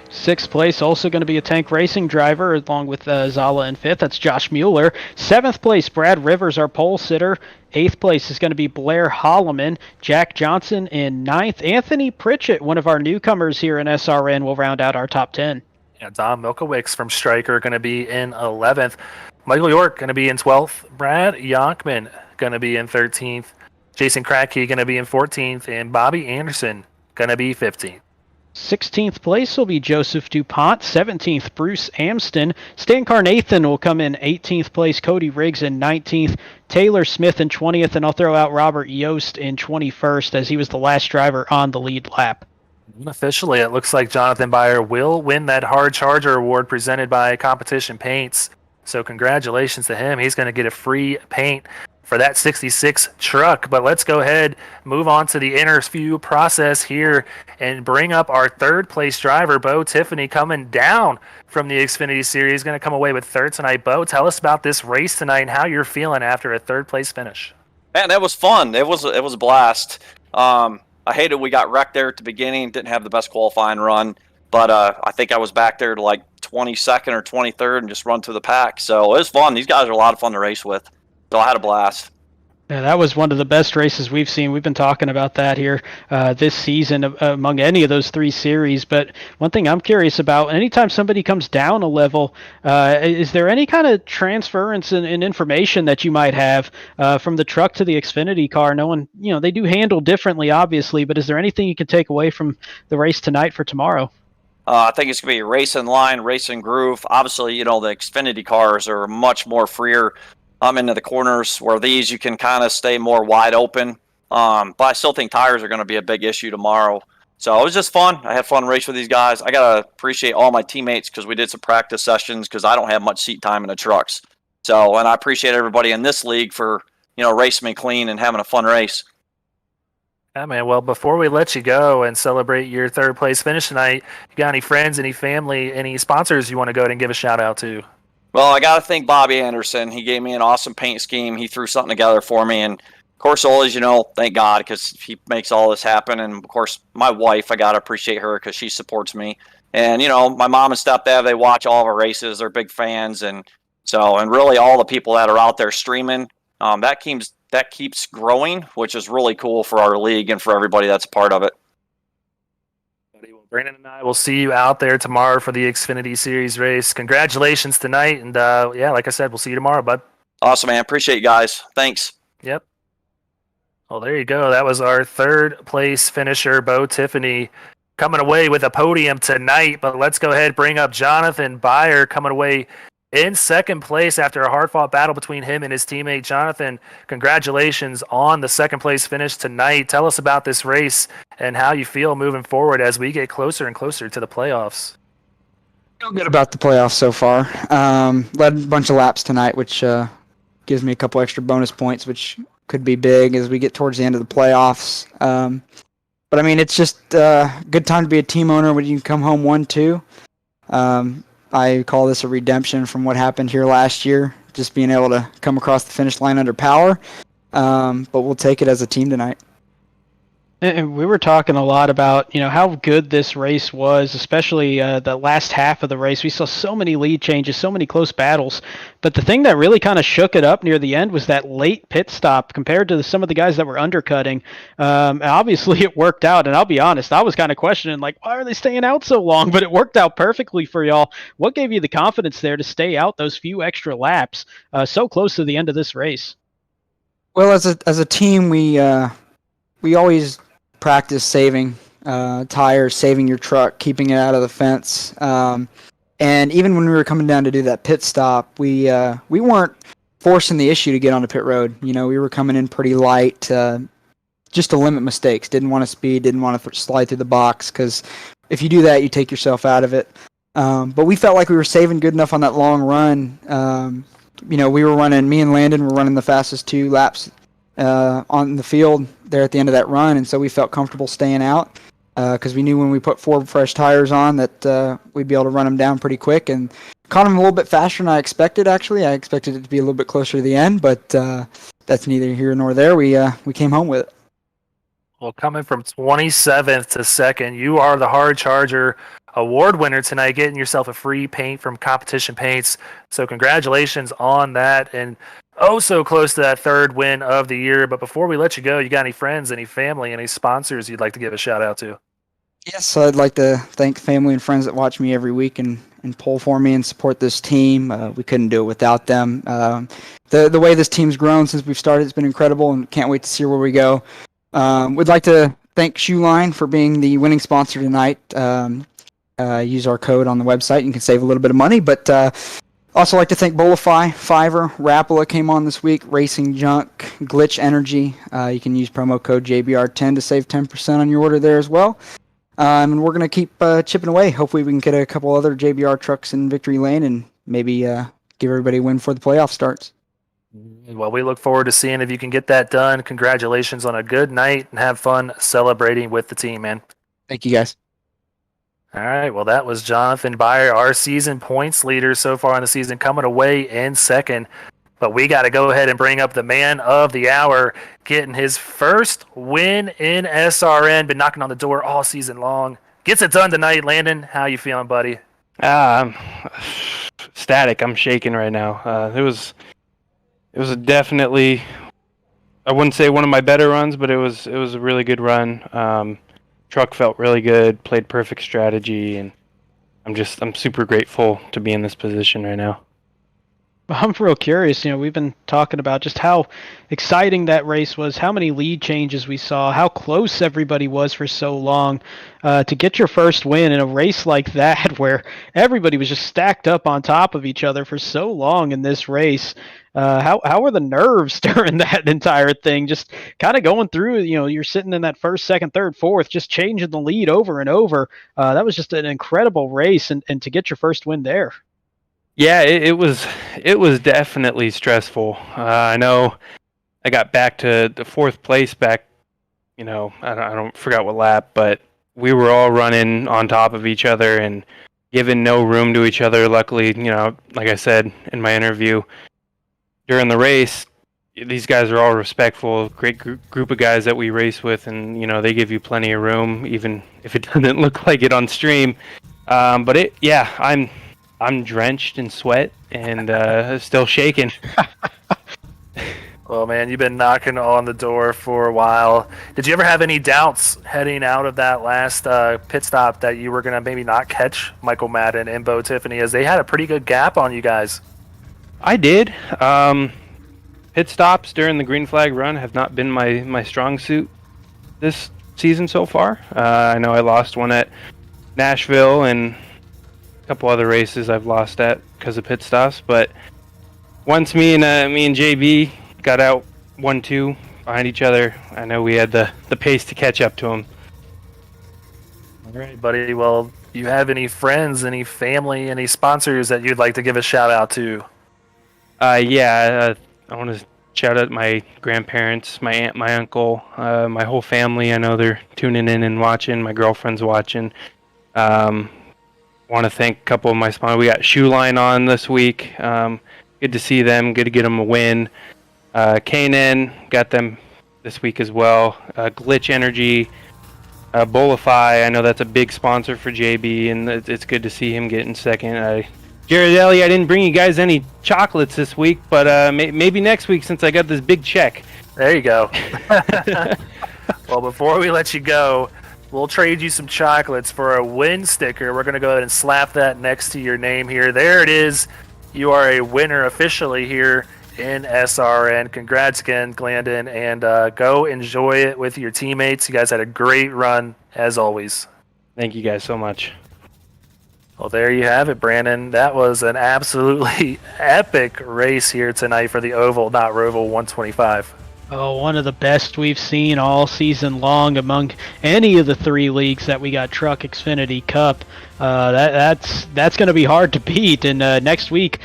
B: Sixth place, also going to be a Tank Racing driver, along with Zala in fifth. That's Josh Mueller. Seventh place, Brad Rivers, our pole sitter. Eighth place is going to be Blair Holloman. Jack Johnson in ninth. Anthony Pritchett, one of our newcomers here in SRN, will round out our top 10.
A: Yeah, Dom Milkowicz from Stryker going to be in 11th. Michael York going to be in 12th. Brad Yonkman going to be in 13th. Jason Kratke going to be in 14th. And Bobby Anderson going to be 15th.
B: 16th place will be Joseph DuPont. 17th, Bruce Amston. Stan Carnathan will come in 18th place. Cody Riggs in 19th. Taylor Smith in 20th. And I'll throw out Robert Yost in 21st, as he was the last driver on the lead lap.
A: Officially, it looks like Jonathan Byer will win that Hard Charger Award presented by Competition Paints. So congratulations to him. He's going to get a free paint for that 66 truck. But let's go ahead, move on to the interview process here, and bring up our third place driver, Bo Tiffany, coming down from the Xfinity Series. Going to come away with third tonight. Bo, tell us about this race tonight and how you're feeling after a third place finish.
E: Man, that was fun. It was a blast. I hated we got wrecked there at the beginning. Didn't have the best qualifying run, but I think I was back there to like 22nd or 23rd and just run through the pack. So it was fun. These guys are a lot of fun to race with. So I had a blast.
B: Yeah, that was one of the best races we've seen. We've been talking about that here this season among any of those three series. But one thing I'm curious about, anytime somebody comes down a level, is there any kind of transference in information that you might have from the truck to the Xfinity car? Knowing, they do handle differently, obviously, but is there anything you can take away from the race tonight for tomorrow?
E: I think it's going to be race in line, race in groove. Obviously, the Xfinity cars are much more freer into the corners, where these you can kind of stay more wide open. But I still think tires are going to be a big issue tomorrow. So it was just fun. I had fun racing with these guys. I got to appreciate all my teammates because we did some practice sessions because I don't have much seat time in the trucks. So, and I appreciate everybody in this league for, racing me clean and having a fun race.
A: Yeah, man. Well, before we let you go and celebrate your third place finish tonight, you got any friends, any family, any sponsors you want to go ahead and give a shout out to?
E: Well, I got to thank Bobby Anderson. He gave me an awesome paint scheme. He threw something together for me. And, of course, always, thank God because he makes all this happen. And, of course, my wife, I got to appreciate her because she supports me. And, my mom and stepdad, they watch all of our races. They're big fans. And really all the people that are out there streaming, that keeps growing, which is really cool for our league and for everybody that's a part of it.
A: Brandon and I will see you out there tomorrow for the Xfinity Series race. Congratulations tonight. And, like I said, we'll see you tomorrow, bud.
E: Awesome, man. Appreciate you guys. Thanks.
A: Yep. Well, there you go. That was our third place finisher, Bo Tiffany, coming away with a podium tonight. But let's go ahead and bring up Jonathan Byer coming away in second place after a hard-fought battle between him and his teammate. Jonathan, congratulations on the second place finish tonight. Tell us about this race and how you feel moving forward as we get closer and closer to the playoffs.
F: Feel good about the playoffs so far. Led a bunch of laps tonight, which gives me a couple extra bonus points, which could be big as we get towards the end of the playoffs. But I mean, it's just a good time to be a team owner when you can come home 1-2. I call this a redemption from what happened here last year, just being able to come across the finish line under power. But we'll take it as a team tonight.
B: And we were talking a lot about, how good this race was, especially the last half of the race. We saw so many lead changes, so many close battles. But the thing that really kind of shook it up near the end was that late pit stop compared to some of the guys that were undercutting. Obviously, it worked out. And I'll be honest, I was kind of questioning, why are they staying out so long? But it worked out perfectly for y'all. What gave you the confidence there to stay out those few extra laps so close to the end of this race?
F: Well, as a team, we always practice saving tires, saving your truck, keeping it out of the fence. And even when we were coming down to do that pit stop, we weren't forcing the issue to get on the pit road. We were coming in pretty light, just to limit mistakes. Didn't want to speed, didn't want to slide through the box, because if you do that, you take yourself out of it. But we felt like we were saving good enough on that long run. We were running, me and Landon were running the fastest 2 laps on the field there at the end of that run, and so we felt comfortable staying out because we knew when we put 4 fresh tires on that we'd be able to run them down pretty quick, and caught them a little bit faster than I expected. Actually, I expected it to be a little bit closer to the end, but that's neither here nor there. We came home with it.
A: Well, coming from 27th to 2nd, you are the Hard Charger award winner tonight, getting yourself a free paint from Competition Paints. So congratulations on that, and so close to that 3rd win of the year. But before we let you go, you got any friends, any family, any sponsors you'd like to give a shout out to?
F: Yes, I'd like to thank family and friends that watch me every week and pull for me and support this team. We couldn't do it without them. The way this team's grown since we've started has been incredible, and can't wait to see where we go. We'd like to thank Shoeline for being the winning sponsor tonight. Use our code on the website. You can save a little bit of money, but also like to thank Bolify, Fiverr, Rapala came on this week, Racing Junk, Glitch Energy. You can use promo code JBR10 to save 10% on your order there as well. And we're going to keep chipping away. Hopefully we can get a couple other JBR trucks in victory lane and maybe give everybody a win before the playoff starts.
A: Well, we look forward to seeing if you can get that done. Congratulations on a good night, and have fun celebrating with the team, man.
F: Thank you, guys.
A: All right, well, that was Jonathan Byer, our season points leader so far in the season, coming away in 2nd. But we got to go ahead and bring up the man of the hour, getting his first win in SRN. Been knocking on the door all season long. Gets it done tonight. Landon, how you feeling, buddy?
D: I'm ecstatic. I'm shaking right now. It was definitely, I wouldn't say one of my better runs, but it was a really good run. Truck felt really good, played perfect strategy, and I'm super grateful to be in this position right now.
B: I'm real curious. We've been talking about just how exciting that race was, how many lead changes we saw, how close everybody was for so long. To get your first win in a race like that, where everybody was just stacked up on top of each other for so long in this race. How were the nerves during that entire thing? Just kind of going through, you're sitting in that 1st, 2nd, 3rd, 4th, just changing the lead over and over. That was just an incredible race, and to get your first win there.
D: Yeah, it was definitely stressful. I know I got back to the 4th place back, I don't forgot what lap, but we were all running on top of each other and giving no room to each other. Luckily, like I said in my interview, during the race, these guys are all respectful, great group of guys that we race with, and they give you plenty of room, even if it doesn't look like it on stream. But I'm drenched in sweat and still shaking.
A: Well, man, you've been knocking on the door for a while. Did you ever have any doubts heading out of that last pit stop that you were going to maybe not catch Michael Madden and Bo Tiffany, as they had a pretty good gap on you guys?
D: I did. Pit stops during the green flag run have not been my strong suit this season so far. I know I lost one at Nashville, and a couple other races I've lost at because of pit stops. But once me and JB got out 1-2 behind each other, I know we had the pace to catch up to him.
A: All right, buddy. Well, do you have any friends, any family, any sponsors that you'd like to give a shout out to?
D: I want to shout out my grandparents, my aunt, my uncle, my whole family. I know they're tuning in and watching. My girlfriend's watching. Want to thank a couple of my sponsors. We got Shoeline on this week. Good to see them. Good to get them a win. K&N, got them this week as well. Glitch Energy, Bolify. I know that's a big sponsor for JB, and it's good to see him getting 2nd. Ghirardelli, I didn't bring you guys any chocolates this week, but maybe next week since I got this big check.
A: There you go. Well, before we let you go, we'll trade you some chocolates for a win sticker. We're going to go ahead and slap that next to your name here. There it is. You are a winner officially here in SRN. Congrats again, Glandon, and go enjoy it with your teammates. You guys had a great run, as always.
D: Thank you guys so much.
A: Well, there you have it, Brandon. That was an absolutely epic race here tonight for the Oval, not Roval 125.
B: Oh, one of the best we've seen all season long among any of the 3 leagues that we got Truck Xfinity Cup. That's going to be hard to beat. And next week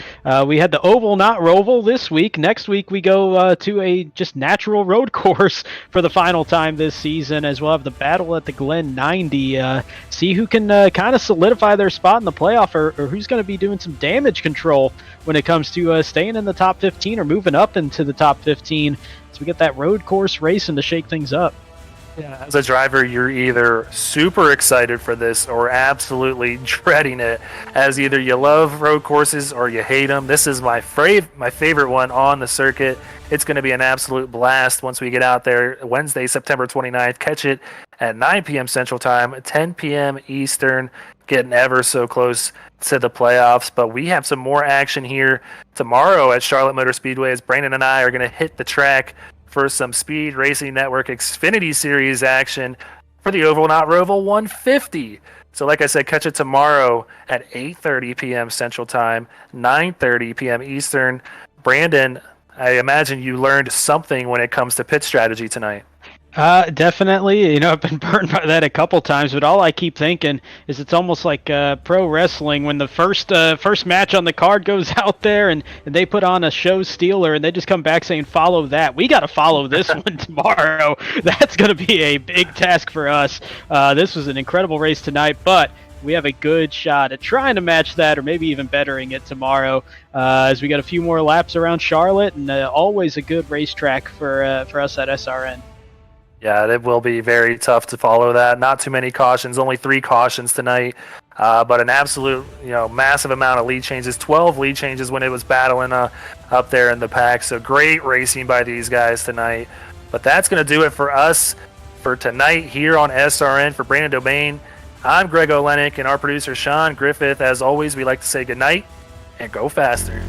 B: we had the Oval, not Roval. This week, next week we go to a just natural road course for the final time this season, as we'll have the battle at the Glen 90. See who can kind of solidify their spot in the playoff, or who's going to be doing some damage control when it comes to staying in the top 15 or moving up into the top 15. So we get that road course racing to shake things up.
A: Yeah, as a driver, you're either super excited for this or absolutely dreading it, as either you love road courses or you hate them. This is my favorite one on the circuit. It's going to be an absolute blast once we get out there Wednesday, September 29th. Catch it at 9 p.m. Central Time, 10 p.m. Eastern, getting ever so close to the playoffs. But we have some more action here tomorrow at Charlotte Motor Speedway, as Brandon and I are going to hit the track for some Speed Racing Network Xfinity Series action for the Oval Not Roval 150. So like I said, catch it tomorrow at 8:30 p.m. Central Time, 9:30 p.m. Eastern. Brandon, I imagine you learned something when it comes to pit strategy tonight.
B: Definitely. You know, I've been burned by that a couple times, but all I keep thinking is it's almost like pro wrestling when the first match on the card goes out there and they put on a show stealer and they just come back saying, follow that. We got to follow this one tomorrow. That's going to be a big task for us. This was an incredible race tonight, but we have a good shot at trying to match that or maybe even bettering it tomorrow as we got a few more laps around Charlotte, and always a good racetrack for us at SRN.
A: Yeah, it will be very tough to follow that. Not too many cautions, only 3 cautions tonight, but an absolute, massive amount of lead changes. 12 lead changes when it was battling up there in the pack. So great racing by these guys tonight. But that's going to do it for us for tonight here on SRN. For Brandon Domain, I'm Greg Olenek, and our producer Sean Griffith. As always, we like to say goodnight and go faster.